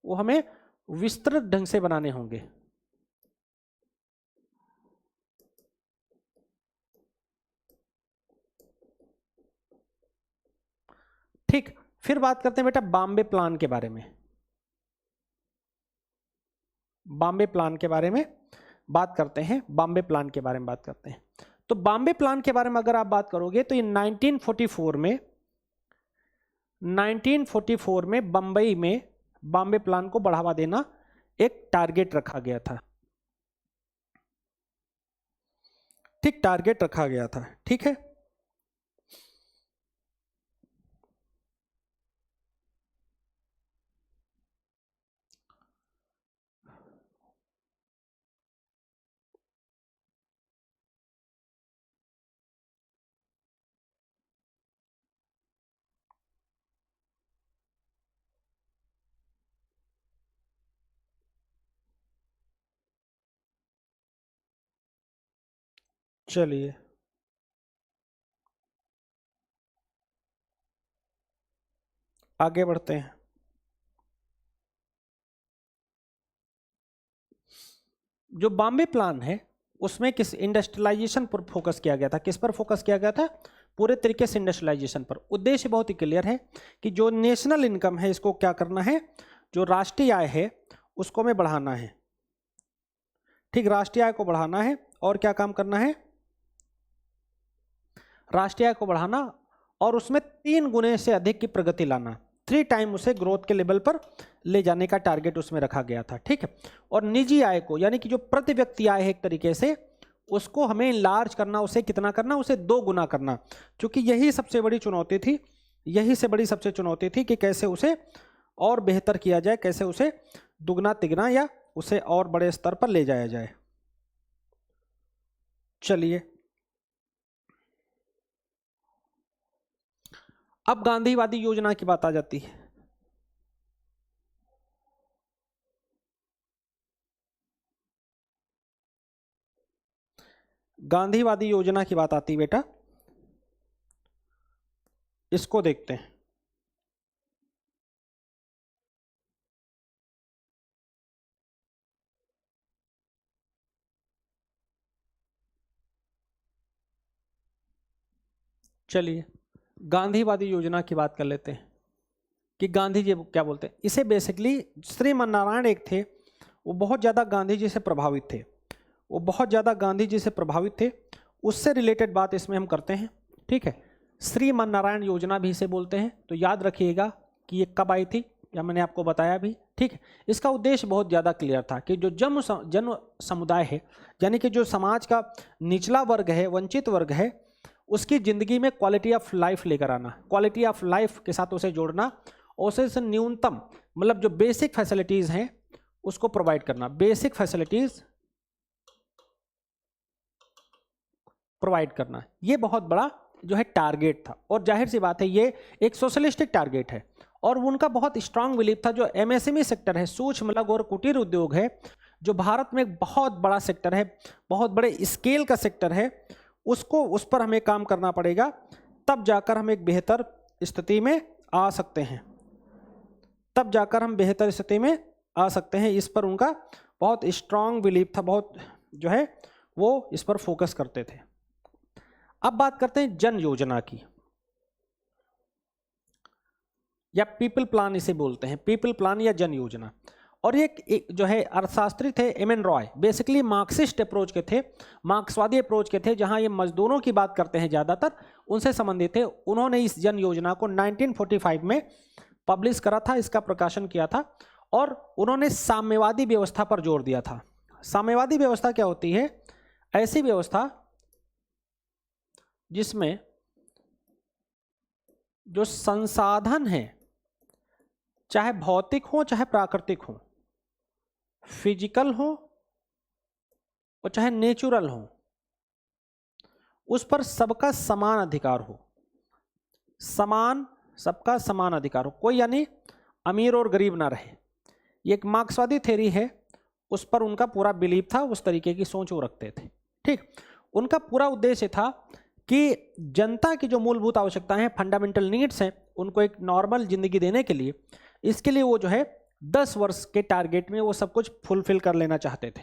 वो हमें विस्तृत ढंग से बनाने होंगे, ठीक। फिर बात करते हैं बेटा बॉम्बे प्लान के बारे में। बॉम्बे प्लान के बारे में बात करते हैं, बॉम्बे प्लान के बारे में बात करते हैं। तो बॉम्बे प्लान के बारे में अगर आप बात करोगे तो ये 1944 में बंबई में बॉम्बे प्लान को बढ़ावा देना एक टारगेट रखा गया था, ठीक, टारगेट रखा गया था, ठीक है। चलिए आगे बढ़ते हैं। जो बॉम्बे प्लान है उसमें किस इंडस्ट्रियलाइजेशन पर फोकस किया गया था। किस पर फोकस किया गया था? पूरे तरीके से इंडस्ट्रियलाइजेशन पर। उद्देश्य बहुत ही क्लियर है कि जो नेशनल इनकम है इसको क्या करना है, जो राष्ट्रीय आय है उसको हमें बढ़ाना है। ठीक, राष्ट्रीय आय को बढ़ाना है और क्या काम करना है? राष्ट्रीय आय को बढ़ाना और उसमें 3 गुने से अधिक की प्रगति लाना, 3 टाइम उसे ग्रोथ के लेवल पर ले जाने का टारगेट उसमें रखा गया था। ठीक है, और निजी आय को यानी कि जो प्रति व्यक्ति आय है एक तरीके से उसको हमें लार्ज करना, उसे कितना करना? उसे 2 गुना करना, क्योंकि यही सबसे बड़ी चुनौती थी, यही से बड़ी सबसे चुनौती थी कि कैसे उसे और बेहतर किया जाए, कैसे उसे दुगना तिगना या उसे और बड़े स्तर पर ले जाया जाए। चलिए अब गांधीवादी योजना की बात आ जाती है। गांधीवादी योजना की बात आती है बेटा, इसको देखते हैं। चलिए गांधीवादी योजना की बात कर लेते हैं कि गांधी जी क्या बोलते हैं इसे। बेसिकली श्रीमन नारायण एक थे, वो बहुत ज़्यादा गांधी जी से प्रभावित थे, वो बहुत ज़्यादा गांधी जी से प्रभावित थे, उससे रिलेटेड बात इसमें हम करते हैं। ठीक है, श्रीमन नारायण योजना भी इसे बोलते हैं। तो याद रखिएगा कि ये कब आई थी, या मैंने आपको बताया भी। ठीक है, इसका उद्देश्य बहुत ज़्यादा क्लियर था कि जो जन समुदाय है, यानी कि जो समाज का निचला वर्ग है, वंचित वर्ग है, उसकी ज़िंदगी में क्वालिटी ऑफ लाइफ लेकर आना, क्वालिटी ऑफ लाइफ के साथ उसे जोड़ना, उसे न्यूनतम मतलब जो बेसिक फैसिलिटीज़ हैं उसको प्रोवाइड करना, बेसिक फैसिलिटीज़ प्रोवाइड करना। ये बहुत बड़ा जो है टारगेट था, और जाहिर सी बात है ये एक सोशलिस्टिक टारगेट है। और उनका बहुत स्ट्रांग बिलीफ था जो एमएसएमई सेक्टर है, सूक्ष्म लघु और कुटीर उद्योग है, जो भारत में एक बहुत बड़ा सेक्टर है, बहुत बड़े स्केल का सेक्टर है, उसको उस पर हमें काम करना पड़ेगा, तब जाकर हम एक बेहतर स्थिति में आ सकते हैं, तब जाकर हम बेहतर स्थिति में आ सकते हैं। इस पर उनका बहुत स्ट्रांग बिलीफ था, बहुत जो है वो इस पर फोकस करते थे। अब बात करते हैं जन योजना की, या पीपल प्लान इसे बोलते हैं, पीपल प्लान या जन योजना। और ये एक जो है अर्थशास्त्री थे M.N.. Roy, basically Marxist approach के थे, मार्क्सवादी अप्रोच के थे, जहां ये मजदूरों की बात करते हैं ज़्यादातर, उनसे संबंधित थे। उन्होंने इस जन योजना को 1945 में पब्लिश करा था, इसका प्रकाशन किया था, और उन्होंने साम्यवादी व्यवस्था पर जोर दिया था। साम्यवादी व्यवस्था क्या होती है? ऐसी व्यवस्था जिसमें जो संसाधन है, चाहे भौतिक हो चाहे प्राकृतिक हो, फिजिकल हो और चाहे नेचुरल हो, उस पर सबका समान अधिकार हो, सबका समान अधिकार हो, कोई यानी अमीर और गरीब ना रहे। ये एक मार्क्सवादी थ्योरी है, उस पर उनका पूरा बिलीव था, उस तरीके की सोच वो रखते थे। ठीक, उनका पूरा उद्देश्य था कि जनता की जो मूलभूत आवश्यकताएं हैं, फंडामेंटल नीड्स हैं, उनको एक नॉर्मल जिंदगी देने के लिए, इसके लिए वो जो है 10 वर्ष के टारगेट में वो सब कुछ फुलफिल कर लेना चाहते थे।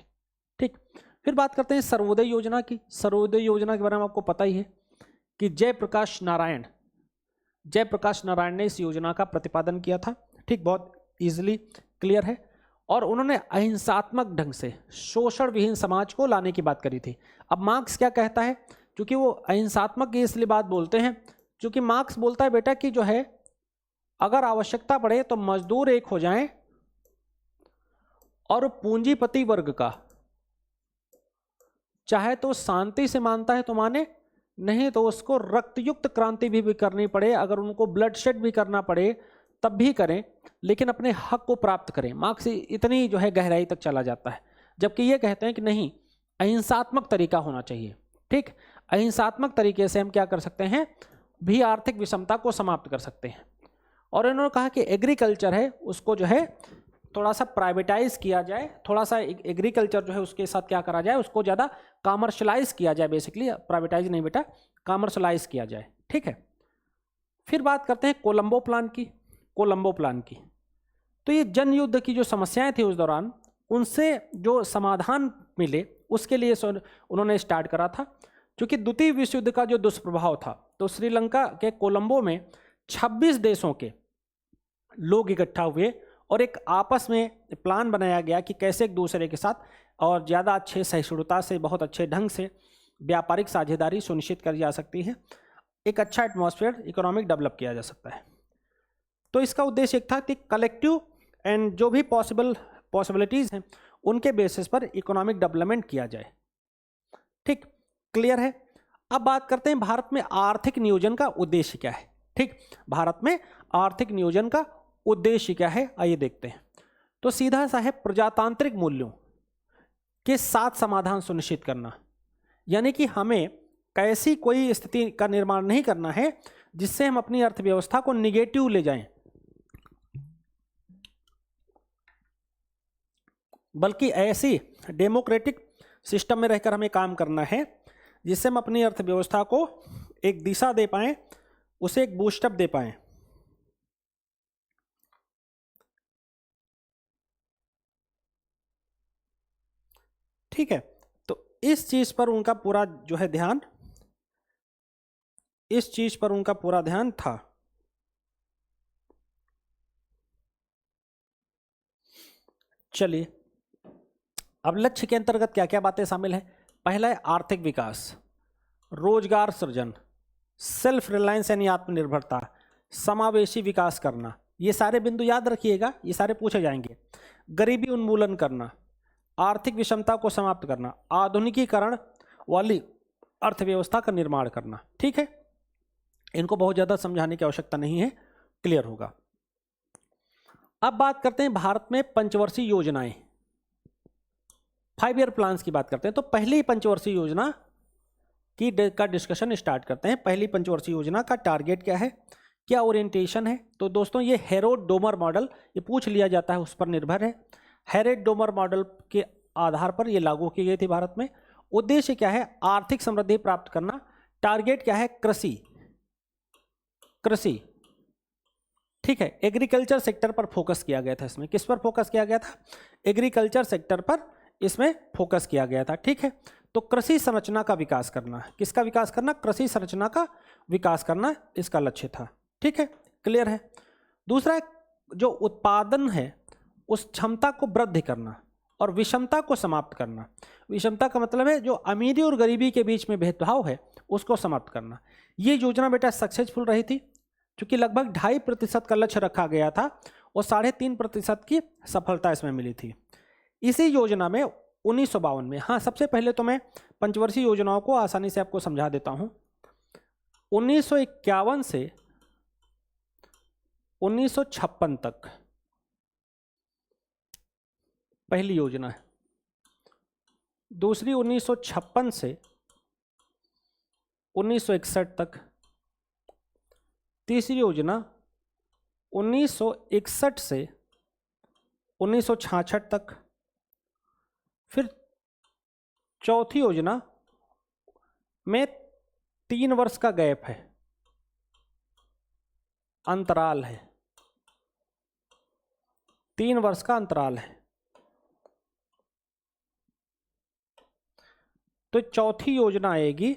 ठीक, फिर बात करते हैं सर्वोदय योजना की। सर्वोदय योजना के बारे में आपको पता ही है कि जयप्रकाश नारायण ने इस योजना का प्रतिपादन किया था। ठीक, बहुत इजीली क्लियर है। और उन्होंने अहिंसात्मक ढंग से शोषण विहीन समाज को लाने की बात करी थी। अब मार्क्स क्या कहता है, क्योंकि वो अहिंसात्मक की इसलिए बात बोलते हैं क्योंकि मार्क्स बोलता है बेटा कि जो है अगर आवश्यकता पड़े तो मजदूर एक हो जाएं और पूंजीपति वर्ग का चाहे तो शांति से मानता है तो माने, नहीं तो उसको रक्तयुक्त क्रांति भी करनी पड़े, अगर उनको ब्लड शेड भी करना पड़े तब भी करें, लेकिन अपने हक को प्राप्त करें। मार्क्स इतनी जो है गहराई तक चला जाता है, जबकि ये कहते हैं कि नहीं, अहिंसात्मक तरीका होना चाहिए। ठीक, अहिंसात्मक तरीके से हम क्या कर सकते हैं, भी आर्थिक विषमता को समाप्त कर सकते हैं। और इन्होंने कहा कि एग्रीकल्चर है उसको जो है थोड़ा सा प्राइवेटाइज किया जाए, थोड़ा सा एग्रीकल्चर जो है उसके साथ क्या करा जाए, उसको ज़्यादा कॉमर्शलाइज किया जाए, बेसिकली प्राइवेटाइज नहीं बेटा, कॉमर्शलाइज किया जाए। ठीक है, फिर बात करते हैं कोलंबो प्लान की। कोलंबो प्लान की, तो ये जन युद्ध की जो समस्याएं थी उस दौरान, उनसे जो समाधान मिले उसके लिए उन्होंने स्टार्ट करा था। क्योंकि द्वितीय विश्व युद्ध का जो दुष्प्रभाव था, तो श्रीलंका के कोलंबो में 26 देशों के लोग इकट्ठा हुए और एक आपस में प्लान बनाया गया कि कैसे एक दूसरे के साथ और ज़्यादा अच्छे सहिष्णुता से, बहुत अच्छे ढंग से व्यापारिक साझेदारी सुनिश्चित करी जा सकती है, एक अच्छा एटमॉस्फेयर इकोनॉमिक डेवलप किया जा सकता है। तो इसका उद्देश्य एक था कि कलेक्टिव एंड जो भी पॉसिबिलिटीज़ हैं उनके बेसिस पर इकोनॉमिक डेवलपमेंट किया जाए। ठीक, क्लियर है। अब बात करते हैं भारत में आर्थिक नियोजन का उद्देश्य क्या है। ठीक, भारत में आर्थिक नियोजन का उद्देश्य क्या है, आइए देखते हैं। तो सीधा सा है, प्रजातांत्रिक मूल्यों के साथ समाधान सुनिश्चित करना, यानी कि हमें कैसी कोई स्थिति का निर्माण नहीं करना है जिससे हम अपनी अर्थव्यवस्था को निगेटिव ले जाएं, बल्कि ऐसी डेमोक्रेटिक सिस्टम में रहकर हमें काम करना है जिससे हम अपनी अर्थव्यवस्था को एक दिशा दे पाएं, उसे एक बूस्टअप दे पाएं। ठीक है, तो इस चीज पर उनका पूरा जो है ध्यान, इस चीज पर उनका पूरा ध्यान था। चलिए, अब लक्ष्य के अंतर्गत क्या क्या बातें शामिल हैं। पहला है आर्थिक विकास, रोजगार सृजन, सेल्फ रिलायंस यानी आत्मनिर्भरता, समावेशी विकास करना, ये सारे बिंदु याद रखिएगा, ये सारे पूछे जाएंगे। गरीबी उन्मूलन करना, आर्थिक विषमता को समाप्त करना, आधुनिकीकरण वाली अर्थव्यवस्था का निर्माण करना। ठीक है, इनको बहुत ज़्यादा समझाने की आवश्यकता नहीं है, क्लियर होगा। अब बात करते हैं भारत में पंचवर्षीय योजनाएं, 5 ईयर प्लान्स की बात करते हैं। तो पहली पंचवर्षीय योजना का डिस्कशन स्टार्ट करते हैं। पहली पंचवर्षीय योजना का टारगेट क्या है, क्या ओरिएंटेशन है। तो दोस्तों ये हेरोड डोमर मॉडल, ये पूछ लिया जाता है, उस पर निर्भर है। हेरोड डोमर मॉडल के आधार पर ये लागू की गई थी भारत में। उद्देश्य क्या है, आर्थिक समृद्धि प्राप्त करना। टारगेट क्या है, कृषि। ठीक है, एग्रीकल्चर सेक्टर पर फोकस किया गया था। इसमें किस पर फोकस किया गया था, एग्रीकल्चर सेक्टर पर इसमें फोकस किया गया था। ठीक है, तो कृषि संरचना का विकास करना, किसका विकास करना, कृषि संरचना का विकास करना इसका लक्ष्य था। ठीक है, क्लियर है। दूसरा, जो उत्पादन है उस क्षमता को वृद्धि करना और विषमता को समाप्त करना। विषमता का मतलब है जो अमीरी और गरीबी के बीच में भेदभाव है उसको समाप्त करना। ये योजना बेटा सक्सेसफुल रही थी, क्योंकि लगभग 2.5% का लक्ष्य रखा गया था और 3.5% की सफलता इसमें मिली थी। इसी योजना में 1952 में, हाँ सबसे पहले तो मैं पंचवर्षीय योजनाओं को आसानी से आपको समझा देता हूं। 1951 से 1956 तक पहली योजना है। दूसरी 1956 से 1961 तक। तीसरी योजना 1961 से 1966 तक। फिर चौथी योजना में 3 वर्ष का गैप है, अंतराल है, 3 वर्ष का अंतराल है। तो चौथी योजना आएगी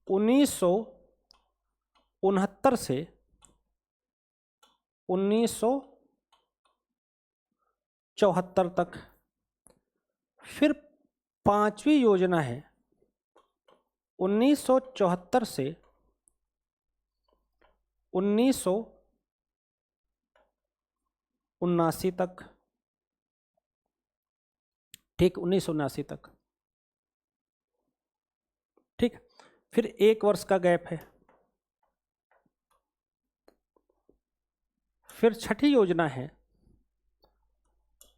1969 से 1974 तक। फिर 5वीं योजना है 1974 से 1979 तक। ठीक, 1979 तक। ठीक, फिर 1 वर्ष का गैप है। फिर छठी योजना है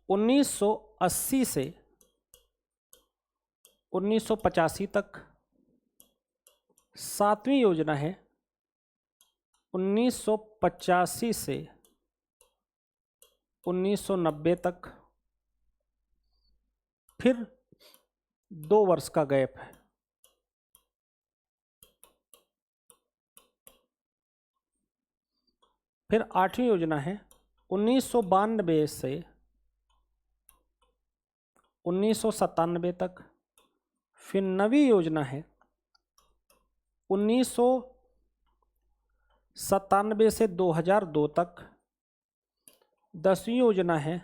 1980 से 1985 तक। 7वीं योजना है 1985 से 1990 तक। फिर 2 वर्ष का गैप है। फिर 8वीं योजना है 1992 से 1997 तक। फिर नवी योजना है 1997 से 2002 तक। 10वीं योजना है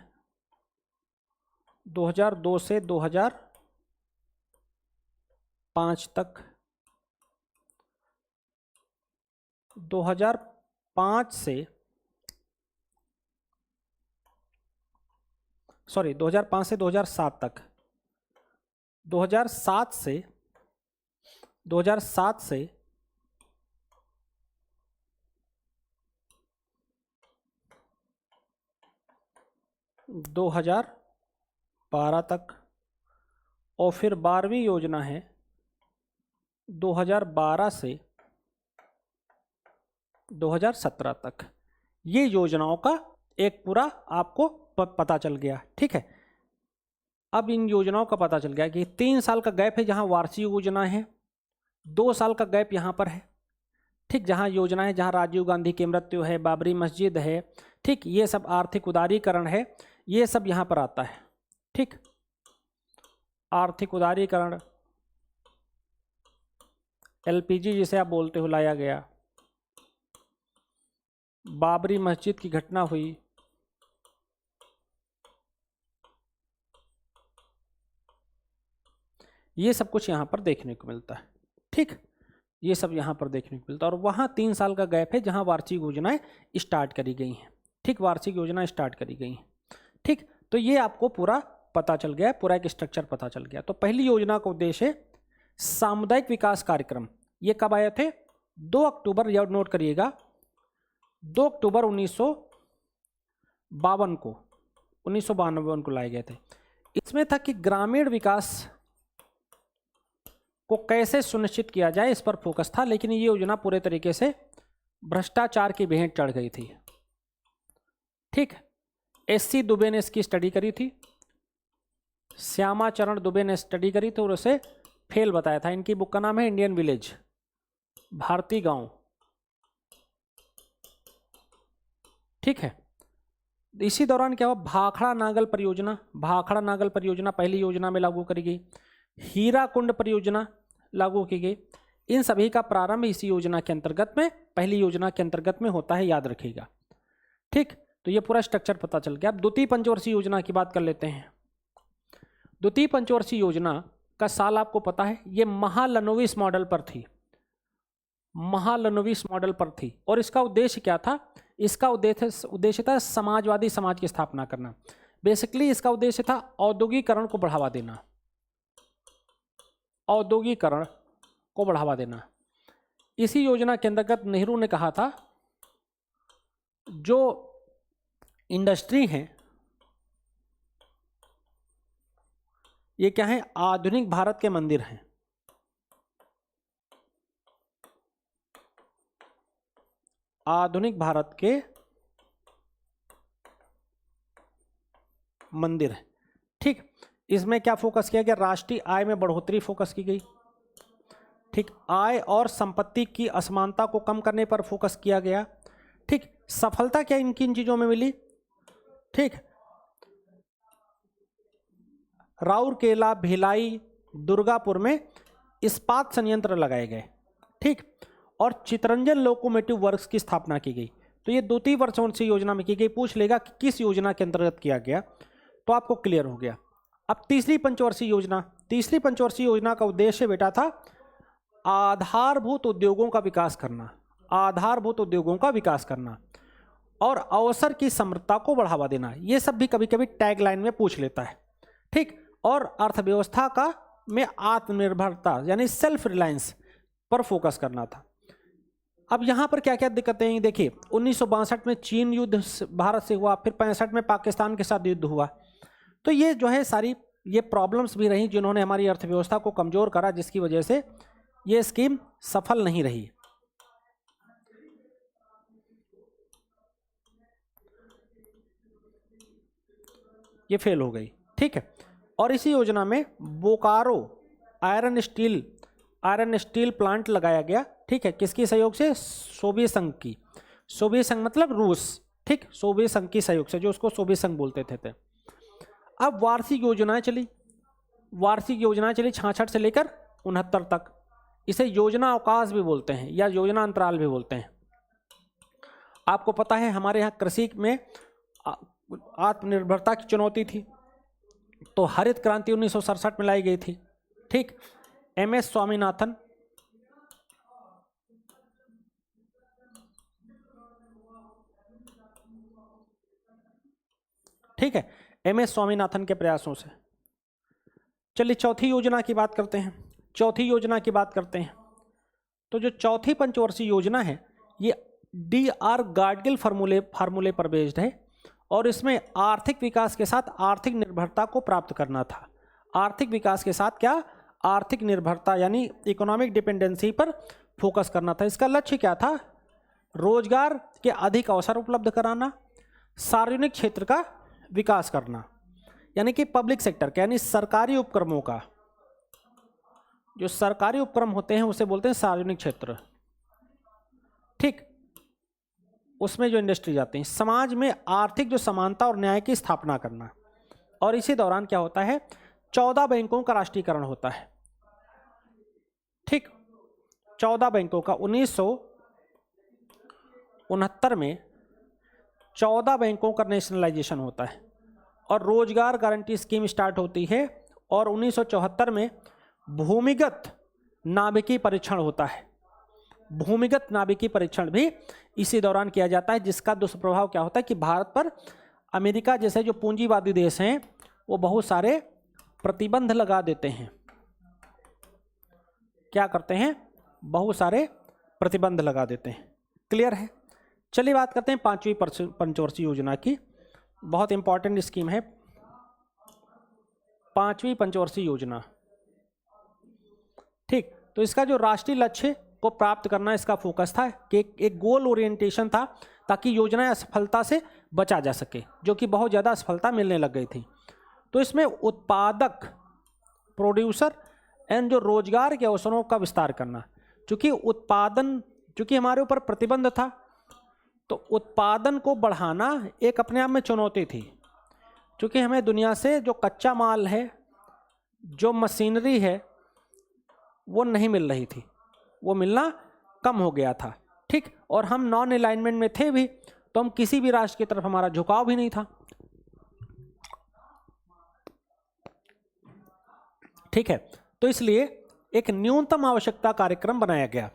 2002 से 2005 तक। 2005 से 2007 तक। 2007 से 2012 तक। और फिर 12वीं योजना है 2012 से 2017 तक। ये योजनाओं का एक पूरा आपको पता चल गया, ठीक है। अब इन योजनाओं का पता चल गया कि 3 साल का गैप है जहां वार्षिक योजना है, 2 साल का गैप यहां पर है, ठीक, जहां योजनाएं, जहां राजीव गांधी की मृत्यु है, बाबरी मस्जिद है, ठीक, ये सब आर्थिक उदारीकरण है, ये सब यहां पर आता है, ठीक। आर्थिक उदारीकरण, एलपीजी जिसे आप बोलते हो लाया गया, बाबरी मस्जिद की घटना हुई, ये सब कुछ यहाँ पर देखने को मिलता है, ठीक, ये सब यहाँ पर देखने को मिलता है। और वहाँ 3 साल का गैप है जहाँ वार्षिक योजनाएं स्टार्ट करी गई हैं, ठीक, वार्षिक योजनाएं स्टार्ट करी गई हैं, ठीक। तो ये आपको पूरा पता चल गया, पूरा एक स्ट्रक्चर पता चल गया। तो पहली योजना का उद्देश्य है सामुदायिक विकास कार्यक्रम। ये कब आए थे? 2 अक्टूबर, या नोट करिएगा, 2 अक्टूबर 1952 को लाए गए थे। इसमें था कि ग्रामीण विकास को कैसे सुनिश्चित किया जाए, इस पर फोकस था। लेकिन ये योजना पूरे तरीके से भ्रष्टाचार की भेंट चढ़ गई थी, ठीक। एससी दुबे ने इसकी स्टडी करी थी, श्यामा चरण दुबे ने स्टडी करी थी और उसे फेल बताया था। इनकी बुक का नाम है इंडियन विलेज, भारतीय गांव, ठीक है। इसी दौरान क्या हुआ, भाखड़ा नागल परियोजना पहली योजना में लागू करी गई। हीराकुंड परियोजना लागू की गई। इन सभी का प्रारंभ इसी योजना के अंतर्गत में, पहली योजना के अंतर्गत में होता है, याद रखिएगा, ठीक। तो ये पूरा स्ट्रक्चर पता चल गया। अब द्वितीय पंचवर्षीय योजना की बात कर लेते हैं। द्वितीय पंचवर्षीय योजना का साल आपको पता है, ये महालनोबिस मॉडल पर थी, और इसका उद्देश्य क्या था? इसका उद्देश्य था समाजवादी समाज की स्थापना करना। बेसिकली इसका उद्देश्य था औद्योगिकरण को बढ़ावा देना, इसी योजना के अंतर्गत नेहरू ने कहा था जो इंडस्ट्री है ये क्या है, आधुनिक भारत के मंदिर हैं। आधुनिक भारत के मंदिर है, ठीक। इसमें क्या फोकस किया गया? राष्ट्रीय आय में बढ़ोतरी फोकस की गई, ठीक। आय और संपत्ति की असमानता को कम करने पर फोकस किया गया, ठीक। सफलता क्या इन किन चीजों में मिली, ठीक। राउरकेला, भिलाई, दुर्गापुर में इस्पात संयंत्र लगाए गए, ठीक। और चितरंजन लोकोमोटिव वर्क्स की स्थापना की गई। तो ये द्वितीय पंचवर्षीय योजना में की गई। पूछ लेगा कि किस योजना के अंतर्गत किया गया, तो आपको क्लियर हो गया। अब तीसरी पंचवर्षीय योजना का उद्देश्य बेटा था आधारभूत उद्योगों का विकास करना और अवसर की समृद्धता को बढ़ावा देना। ये सब भी कभी कभी टैगलाइन में पूछ लेता है, ठीक। और अर्थव्यवस्था का में आत्मनिर्भरता यानी सेल्फ रिलायंस पर फोकस करना था। अब यहां पर क्या क्या दिक्कतें हैं देखिए, 1962 में चीन युद्ध भारत से हुआ, फिर 65 में पाकिस्तान के साथ युद्ध हुआ। तो ये जो है सारी ये प्रॉब्लम्स भी रही जिन्होंने हमारी अर्थव्यवस्था को कमजोर करा, जिसकी वजह से ये स्कीम सफल नहीं रही। ये फेल हो गई, ठीक है। और इसी योजना में बोकारो आयरन स्टील प्लांट लगाया गया, ठीक है। किसके सहयोग से? सोवियत संघ की। सोवियत संघ मतलब रूस, ठीक। सोवियत संघ की सहयोग से, जो उसको सोवियत संघ बोलते थे। अब वार्षिक योजनाएं चली। वार्षिक योजना चली 66 से लेकर 69 तक। इसे योजना अवकाश भी बोलते हैं या योजना अंतराल भी बोलते हैं। आपको पता है हमारे यहाँ कृषि में आत्मनिर्भरता की चुनौती थी, तो हरित क्रांति 1967 में लाई गई थी। ठीक, एमएस स्वामीनाथन ठीक है, एमएस स्वामीनाथन के प्रयासों से। चलिए चौथी योजना की बात करते हैं। चौथी योजना की बात करते हैं तो जो चौथी पंचवर्षीय योजना है ये DR गाडगिल फार्मूले पर बेस्ड है और इसमें आर्थिक विकास के साथ आर्थिक निर्भरता को प्राप्त करना था। आर्थिक विकास के साथ क्या, आर्थिक निर्भरता यानी इकोनॉमिक डिपेंडेंसी पर फोकस करना था। इसका लक्ष्य क्या था, रोजगार के अधिक अवसर उपलब्ध कराना, सार्वजनिक क्षेत्र का विकास करना, यानी कि पब्लिक सेक्टर का, यानी सरकारी उपक्रमों का, जो सरकारी उपक्रम होते हैं उसे बोलते हैं सार्वजनिक क्षेत्र। ठीक, उसमें जो इंडस्ट्री जाती है, समाज में आर्थिक जो समानता और न्याय की स्थापना करना। और इसी दौरान क्या होता है, 14 बैंकों का राष्ट्रीयकरण होता है। ठीक, 14 बैंकों का 1969 में 14 बैंकों का नेशनलाइजेशन होता है और रोजगार गारंटी स्कीम स्टार्ट होती है और 1974 में भूमिगत नाभिकीय परीक्षण होता है। भूमिगत नाभिकीय परीक्षण भी इसी दौरान किया जाता है, जिसका दुष्प्रभाव क्या होता है कि भारत पर अमेरिका जैसे जो पूंजीवादी देश हैं वो बहुत सारे प्रतिबंध लगा देते हैं। क्या करते हैं, बहुत सारे प्रतिबंध लगा देते हैं। क्लियर है। चलिए बात करते हैं पांचवी पंचवर्षीय योजना की। बहुत इंपॉर्टेंट स्कीम है पांचवी पंचवर्षीय योजना। ठीक, तो इसका जो राष्ट्रीय लक्ष्य को प्राप्त करना इसका फोकस था कि एक गोल ओरिएंटेशन था ताकि योजनाएं असफलता से बचा जा सके, जो कि बहुत ज़्यादा असफलता मिलने लग गई थी। तो इसमें उत्पादक प्रोड्यूसर एंड जो रोजगार के अवसरों का विस्तार करना, चूंकि हमारे ऊपर प्रतिबंध था तो उत्पादन को बढ़ाना एक अपने आप में चुनौती थी, क्योंकि हमें दुनिया से जो कच्चा माल है, जो मशीनरी है, वो नहीं मिल रही थी, वो मिलना कम हो गया था। ठीक, और हम नॉन अलाइनमेंट में थे भी, तो हम किसी भी राष्ट्र की तरफ हमारा झुकाव भी नहीं था। ठीक है, तो इसलिए एक न्यूनतम आवश्यकता कार्यक्रम बनाया गया।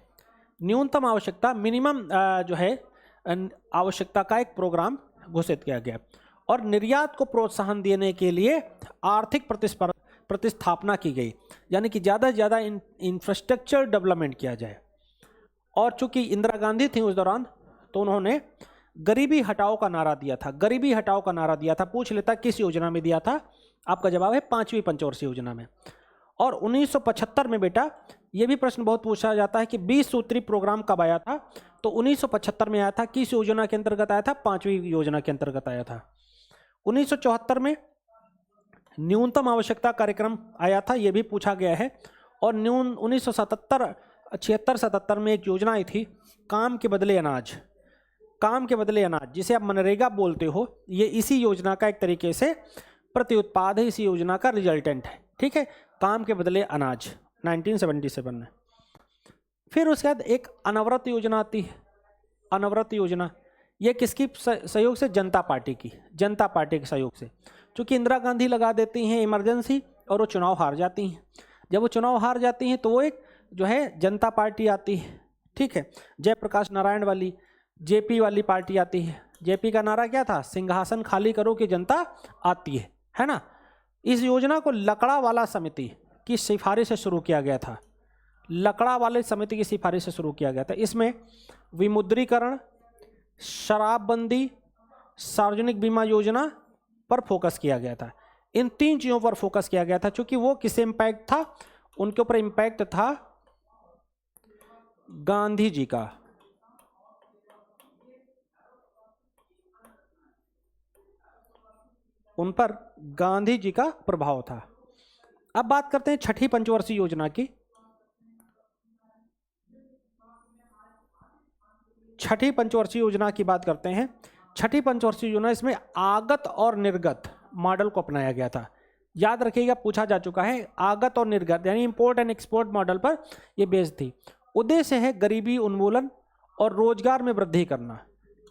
न्यूनतम आवश्यकता मिनिमम जो है आवश्यकता का एक प्रोग्राम घोषित किया गया और निर्यात को प्रोत्साहन देने के लिए आर्थिक प्रतिस्थापना की गई, यानी कि ज़्यादा से ज़्यादा इंफ्रास्ट्रक्चर डेवलपमेंट किया जाए। और चूंकि इंदिरा गांधी थी उस दौरान, तो उन्होंने गरीबी हटाओ का नारा दिया था। गरीबी हटाओ का नारा दिया था। पूछ लेता किस योजना में दिया था, आपका जवाब है पांचवी पंचवर्षीय योजना में। और 1975 में बेटा ये भी प्रश्न बहुत पूछा जाता है कि 20 सूत्री प्रोग्राम कब आया था, तो 1975 में आया था। किस योजना के अंतर्गत आया था, पांचवी योजना के अंतर्गत आया था। 1974 में न्यूनतम आवश्यकता कार्यक्रम आया था, यह भी पूछा गया है। और 1976 में एक योजना आई थी, काम के बदले अनाज। काम के बदले अनाज, जिसे आप मनरेगा बोलते हो, ये इसी योजना का एक तरीके से प्रत्युत्पाद है, इसी योजना का रिजल्टेंट है। ठीक है, काम के बदले अनाज 1977 में। फिर उसके बाद एक अनवरत योजना आती है। अनवरत योजना ये किसकी सहयोग से, जनता पार्टी की, जनता पार्टी के सहयोग से। चूँकि इंदिरा गांधी लगा देती हैं इमरजेंसी और वो चुनाव हार जाती हैं। जब वो चुनाव हार जाती हैं तो वो एक जो है जनता पार्टी आती है। ठीक है, जयप्रकाश नारायण वाली जेपी वाली पार्टी आती है। जेपी का नारा क्या था, सिंहासन खाली करो कि जनता आती है ना। इस योजना को लकड़ा वाला समिति की सिफारिश से शुरू किया गया था। लकड़ा वाले समिति की सिफारिश से शुरू किया गया था। इसमें विमुद्रीकरण, शराबबंदी, सार्वजनिक बीमा योजना पर फोकस किया गया था। इन तीन चीजों पर फोकस किया गया था। चूंकि वो किससे इम्पैक्ट था, उनके ऊपर इम्पैक्ट था गांधी जी का। उन पर गांधी जी का प्रभाव था। अब बात करते हैं छठी पंचवर्षीय योजना की। छठी पंचवर्षीय योजना की बात करते हैं। छठी पंचवर्षीय योजना, इसमें आगत और निर्गत मॉडल को अपनाया गया था। याद रखिएगा, पूछा जा चुका है। आगत और निर्गत यानी इंपोर्ट एंड एक्सपोर्ट मॉडल पर यह बेस्ड थी। उद्देश्य है गरीबी उन्मूलन और रोजगार में वृद्धि करना,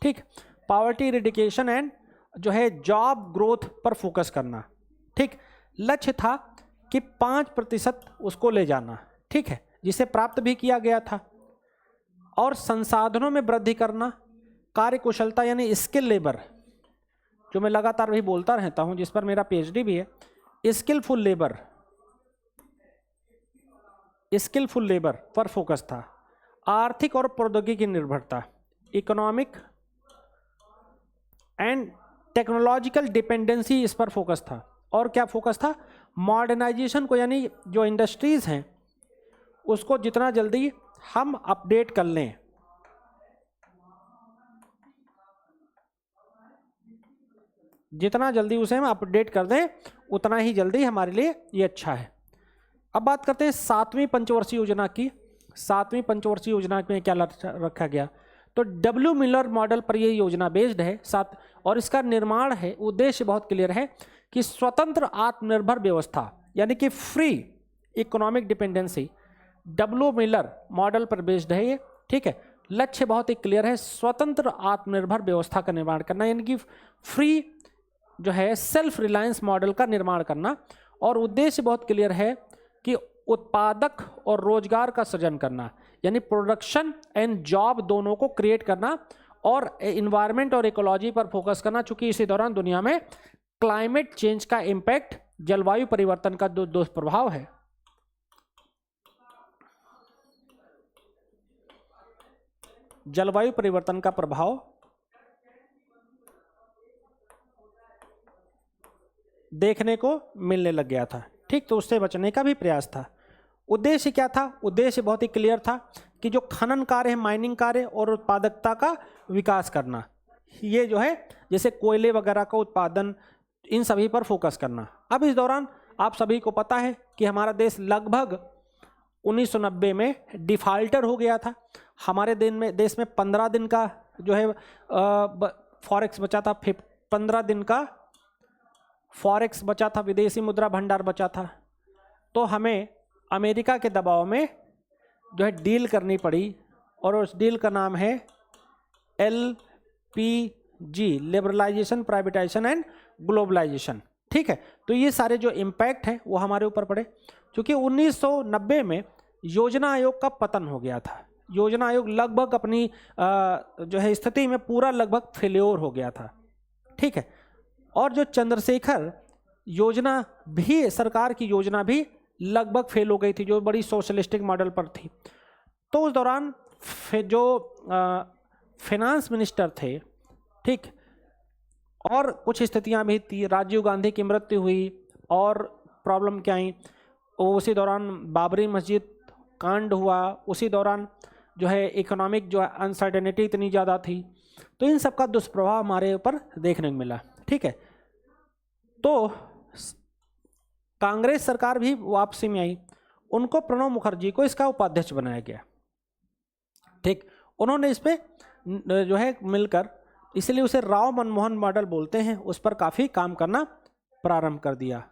ठीक। पॉवर्टी इरेडिकेशन एंड जो है जॉब ग्रोथ पर फोकस करना, ठीक। लक्ष्य था कि 5% उसको ले जाना, ठीक है, जिसे प्राप्त भी किया गया था। और संसाधनों में वृद्धि करना, कार्यकुशलता यानी स्किल लेबर, जो मैं लगातार भी बोलता रहता हूं, जिस पर मेरा पीएचडी भी है, स्किलफुल लेबर पर फोकस था। आर्थिक और प्रौद्योगिकी निर्भरता, इकोनॉमिक एंड टेक्नोलॉजिकल डिपेंडेंसी, इस पर फोकस था। और क्या फोकस था? मॉडर्नाइजेशन को, यानी जो इंडस्ट्रीज हैं उसको जितना जल्दी हम अपडेट कर लें, जितना जल्दी उसे हम अपडेट कर दें उतना ही जल्दी हमारे लिए ये अच्छा है। अब बात करते हैं 7वीं पंचवर्षीय योजना की। 7वीं पंचवर्षीय योजना में क्या रखा गया? तो डब्ल्यू मिलर मॉडल पर यह योजना बेस्ड है। और इसका निर्माण है, उद्देश्य बहुत क्लियर है कि स्वतंत्र आत्मनिर्भर व्यवस्था यानी कि free economic dependency, W Miller model पर बेस्ड है ये, ठीक है। लक्ष्य बहुत ही क्लियर है, स्वतंत्र आत्मनिर्भर व्यवस्था का निर्माण करना, यानी कि फ्री जो है सेल्फ रिलायंस मॉडल का निर्माण करना। और उद्देश्य बहुत क्लियर है कि उत्पादक और रोजगार का सृजन करना, यानी प्रोडक्शन एंड जॉब दोनों को क्रिएट करना, और इन्वायरमेंट और इकोलॉजी पर फोकस करना, चूंकि इसी दौरान दुनिया में क्लाइमेट चेंज का इम्पैक्ट, जलवायु परिवर्तन का दुष्प्रभाव है। जलवायु परिवर्तन का प्रभाव देखने को मिलने लग गया था, ठीक। तो उससे बचने का भी प्रयास था। उद्देश्य क्या था? उद्देश्य बहुत ही क्लियर था कि जो खनन कार्य है, माइनिंग कार्य और उत्पादकता का विकास करना, ये जो है जैसे कोयले वगैरह का उत्पादन, इन सभी पर फोकस करना। अब इस दौरान आप सभी को पता है कि हमारा देश लगभग 1990 में डिफाल्टर हो गया था। हमारे देश में 15 दिन का जो है फॉरेक्स बचा था, 15 दिन का फॉरेक्स बचा था, विदेशी मुद्रा भंडार बचा था। तो हमें अमेरिका के दबाव में जो है डील करनी पड़ी, और उस डील का नाम है LPG, liberalisation, privatisation and globalisation, ठीक है। तो ये सारे जो इम्पैक्ट हैं वो हमारे ऊपर पड़े, क्योंकि 1990 में योजना आयोग का पतन हो गया था। योजना आयोग लगभग अपनी जो है स्थिति में पूरा लगभग फेल्योर हो गया था, ठीक है। और जो चंद्रशेखर योजना भी, सरकार की योजना भी लगभग फेल हो गई थी, जो बड़ी सोशलिस्टिक मॉडल पर थी। तो उस दौरान जो फाइनेंस मिनिस्टर थे, ठीक, और कुछ स्थितियां भी थी, राजीव गांधी की मृत्यु हुई और प्रॉब्लम क्या आई, उसी दौरान बाबरी मस्जिद कांड हुआ, उसी दौरान जो है इकोनॉमिक जो अनसर्टेनिटी इतनी ज़्यादा थी। तो इन सब का दुष्प्रभाव हमारे ऊपर देखने को मिला, ठीक है। तो कांग्रेस सरकार भी वापसी में आई, उनको प्रणब मुखर्जी को इसका उपाध्यक्ष बनाया गया, ठीक। उन्होंने इस पे जो है मिलकर, इसलिए उसे राव मनमोहन मॉडल बोलते हैं, उस पर काफ़ी काम करना प्रारंभ कर दिया,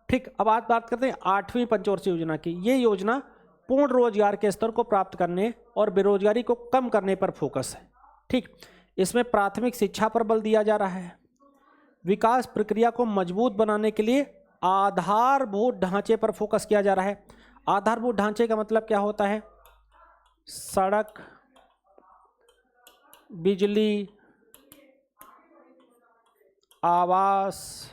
ठीक। अब बात करते हैं 8वीं पंचवर्षीय योजना की। ये योजना पूर्ण रोजगार के स्तर को प्राप्त करने और बेरोजगारी को कम करने पर फोकस है, ठीक। इसमें प्राथमिक शिक्षा पर बल दिया जा रहा है। विकास प्रक्रिया को मजबूत बनाने के लिए आधारभूत ढांचे पर फोकस किया जा रहा है। आधारभूत ढांचे का मतलब क्या होता है? सड़क, बिजली, आवास,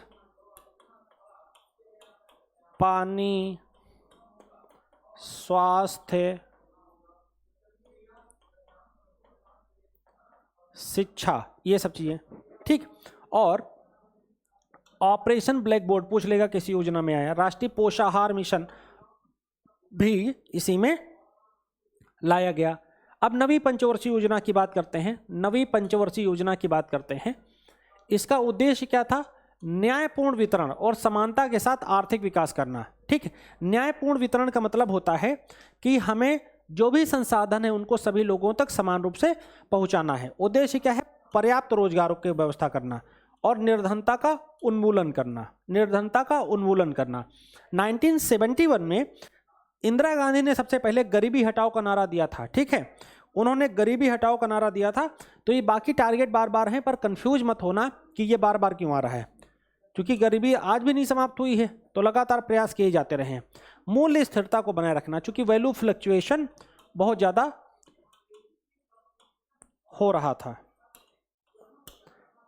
पानी, स्वास्थ्य, शिक्षा, ये सब चीजें, ठीक। और ऑपरेशन ब्लैक बोर्ड पूछ लेगा किसी योजना में आया। राष्ट्रीय पोषाहार मिशन भी इसी में लाया गया। अब नवीं पंचवर्षीय योजना की बात करते हैं। नवीं पंचवर्षीय योजना की बात करते हैं। इसका उद्देश्य क्या था? न्यायपूर्ण वितरण और समानता के साथ आर्थिक विकास करना, ठीक है। न्यायपूर्ण वितरण का मतलब होता है कि हमें जो भी संसाधन है उनको सभी लोगों तक समान रूप से पहुंचाना है। उद्देश्य क्या है? पर्याप्त रोजगारों की व्यवस्था करना और निर्धनता का उन्मूलन करना, निर्धनता का उन्मूलन करना। 1971 में इंदिरा गांधी ने सबसे पहले गरीबी हटाओ का नारा दिया था, ठीक है, उन्होंने गरीबी हटाओ का नारा दिया था। तो ये बाकी टारगेट बार बार हैं, पर कंफ्यूज मत होना कि ये बार बार क्यों आ रहा है, क्योंकि गरीबी आज भी नहीं समाप्त हुई है, तो लगातार प्रयास किए जाते रहे हैं। मूल्य स्थिरता को बनाए रखना, क्योंकि वैल्यू फ्लक्चुएशन बहुत ज़्यादा हो रहा था,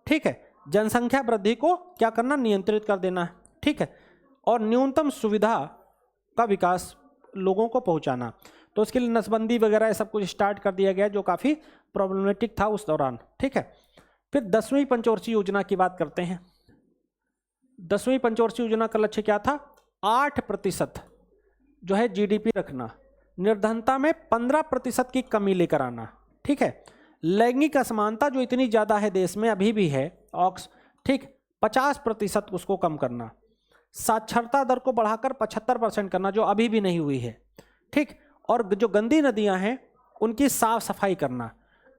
ठीक है। जनसंख्या वृद्धि को क्या करना, नियंत्रित कर देना, ठीक है, और न्यूनतम सुविधा का विकास लोगों को पहुंचाना। तो उसके लिए नसबंदी वगैरह सब कुछ स्टार्ट कर दिया गया, जो काफ़ी प्रॉब्लमेटिक था उस दौरान, ठीक है। फिर 10वीं पंचवर्षीय योजना की बात करते हैं। 10वीं पंचवर्षीय योजना का लक्ष्य क्या था, 8% जो है जीडीपी रखना, निर्धनता में 15% की कमी लेकर आना, ठीक है। लैंगिक असमानता जो इतनी ज़्यादा है देश में अभी भी है, ठीक, 50% उसको कम करना। साक्षरता दर को बढ़ाकर 75% करना, जो अभी भी नहीं हुई है, ठीक। और जो गंदी नदियां हैं उनकी साफ सफाई करना,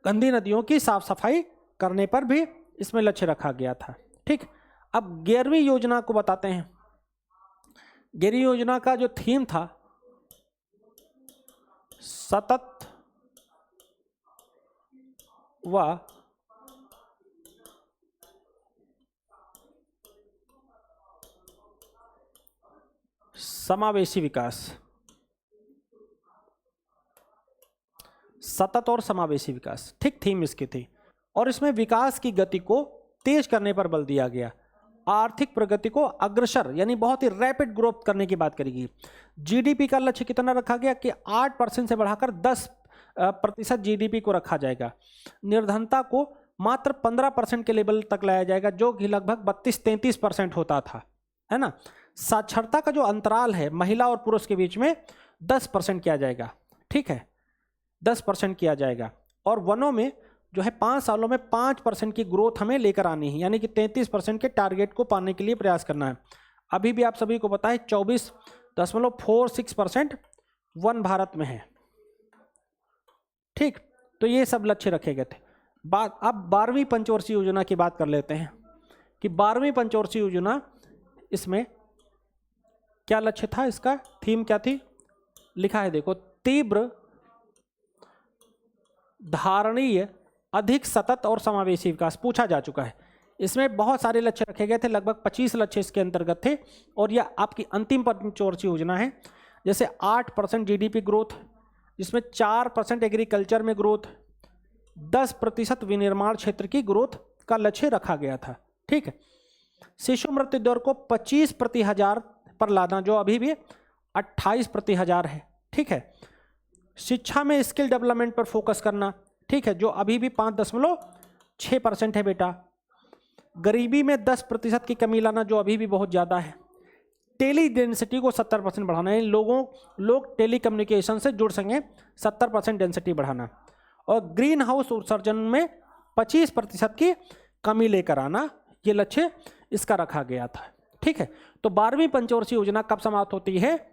गंदी नदियों की साफ सफाई करने पर भी इसमें लक्ष्य रखा गया था, ठीक। अब 11वीं योजना को बताते हैं। 11वीं योजना का जो थीम था, सतत व समावेशी विकास, सतत और समावेशी विकास, ठीक, थीम इसकी थी। और इसमें विकास की गति को तेज करने पर बल दिया गया, आर्थिक प्रगति को अग्रसर यानी बहुत ही रैपिड ग्रोथ करने की बात करेगी। जीडीपी का लक्ष्य कितना रखा गया कि 8% से बढ़ाकर 10% जीडीपी को रखा जाएगा। निर्धनता को मात्र 15% के लेवल तक लाया जाएगा, जो कि लगभग 32-33% होता था, है ना। साक्षरता का जो अंतराल है महिला और पुरुष के बीच में 10% किया जाएगा, ठीक है, 10% किया जाएगा। और वनों में जो है 5 सालों में 5% की ग्रोथ हमें लेकर आनी है, यानी कि 33% के टारगेट को पाने के लिए प्रयास करना है। अभी भी आप सभी को पता है 24.46% वन भारत में है, ठीक। तो ये सब लक्ष्य रखे गए थे। अब 12वीं पंचवर्षीय योजना की बात कर लेते हैं कि 12वीं पंचवर्षीय योजना, इसमें क्या लक्ष्य था, इसका थीम क्या थी, लिखा है देखो, तीव्र, धारणीय, अधिक सतत और समावेशी विकास। पूछा जा चुका है, इसमें बहुत सारे लक्ष्य रखे गए थे, लगभग 25 लक्ष्य इसके अंतर्गत थे। और यह आपकी अंतिम पंचवर्षीय योजना है। जैसे 8% जीडीपी ग्रोथ, जिसमें 4% एग्रीकल्चर में ग्रोथ, 10% विनिर्माण क्षेत्र की ग्रोथ का लक्ष्य रखा गया था, ठीक है। शिशु मृत्यु दर को 25 प्रति हजार पर लाना, जो अभी भी 28 प्रति हजार है, ठीक है। शिक्षा में स्किल डेवलपमेंट पर फोकस करना, ठीक है, जो अभी भी 5.6% है बेटा। गरीबी में 10% की कमी लाना, जो अभी भी बहुत ज़्यादा है। टेली डेंसिटी को 70% बढ़ाना है, लोग टेली कम्युनिकेशन से जुड़ सकें, 70% डेंसिटी बढ़ाना। और ग्रीन हाउस उत्सर्जन में 25% की कमी लेकर आना, ये लक्ष्य इसका रखा गया था, ठीक है। तो 12वीं पंचवर्षीय योजना कब समाप्त होती है,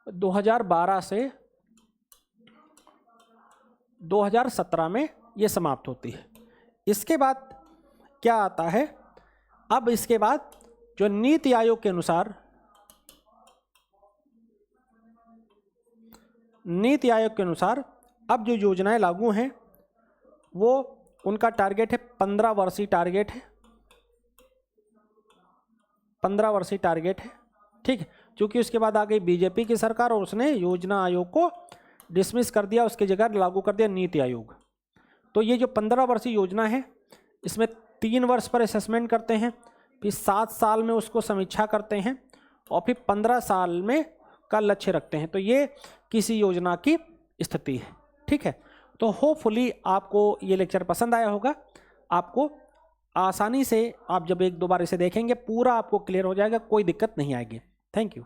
2012 से 2017 में ये समाप्त होती है। इसके बाद क्या आता है, अब इसके बाद जो नीति आयोग के अनुसार, नीति आयोग के अनुसार अब जो योजनाएं लागू हैं वो उनका टारगेट है 15 वर्षीय टारगेट है, 15 वर्षीय टारगेट है, ठीक है। क्योंकि उसके बाद आ गई बीजेपी की सरकार और उसने योजना आयोग को डिसमिस कर दिया, उसकी जगह लागू कर दिया नीति आयोग। तो ये जो 15 वर्षीय योजना है, इसमें 3 वर्ष पर असेसमेंट करते हैं, फिर 7 साल में उसको समीक्षा करते हैं और फिर 15 साल में का लक्ष्य रखते हैं। तो ये किसी योजना की स्थिति है, ठीक है। तो होपफुली आपको ये लेक्चर पसंद आया होगा। आपको आसानी से आप जब 1-2 बार इसे देखेंगे पूरा आपको क्लियर हो जाएगा, कोई दिक्कत नहीं आएगी। Thank you.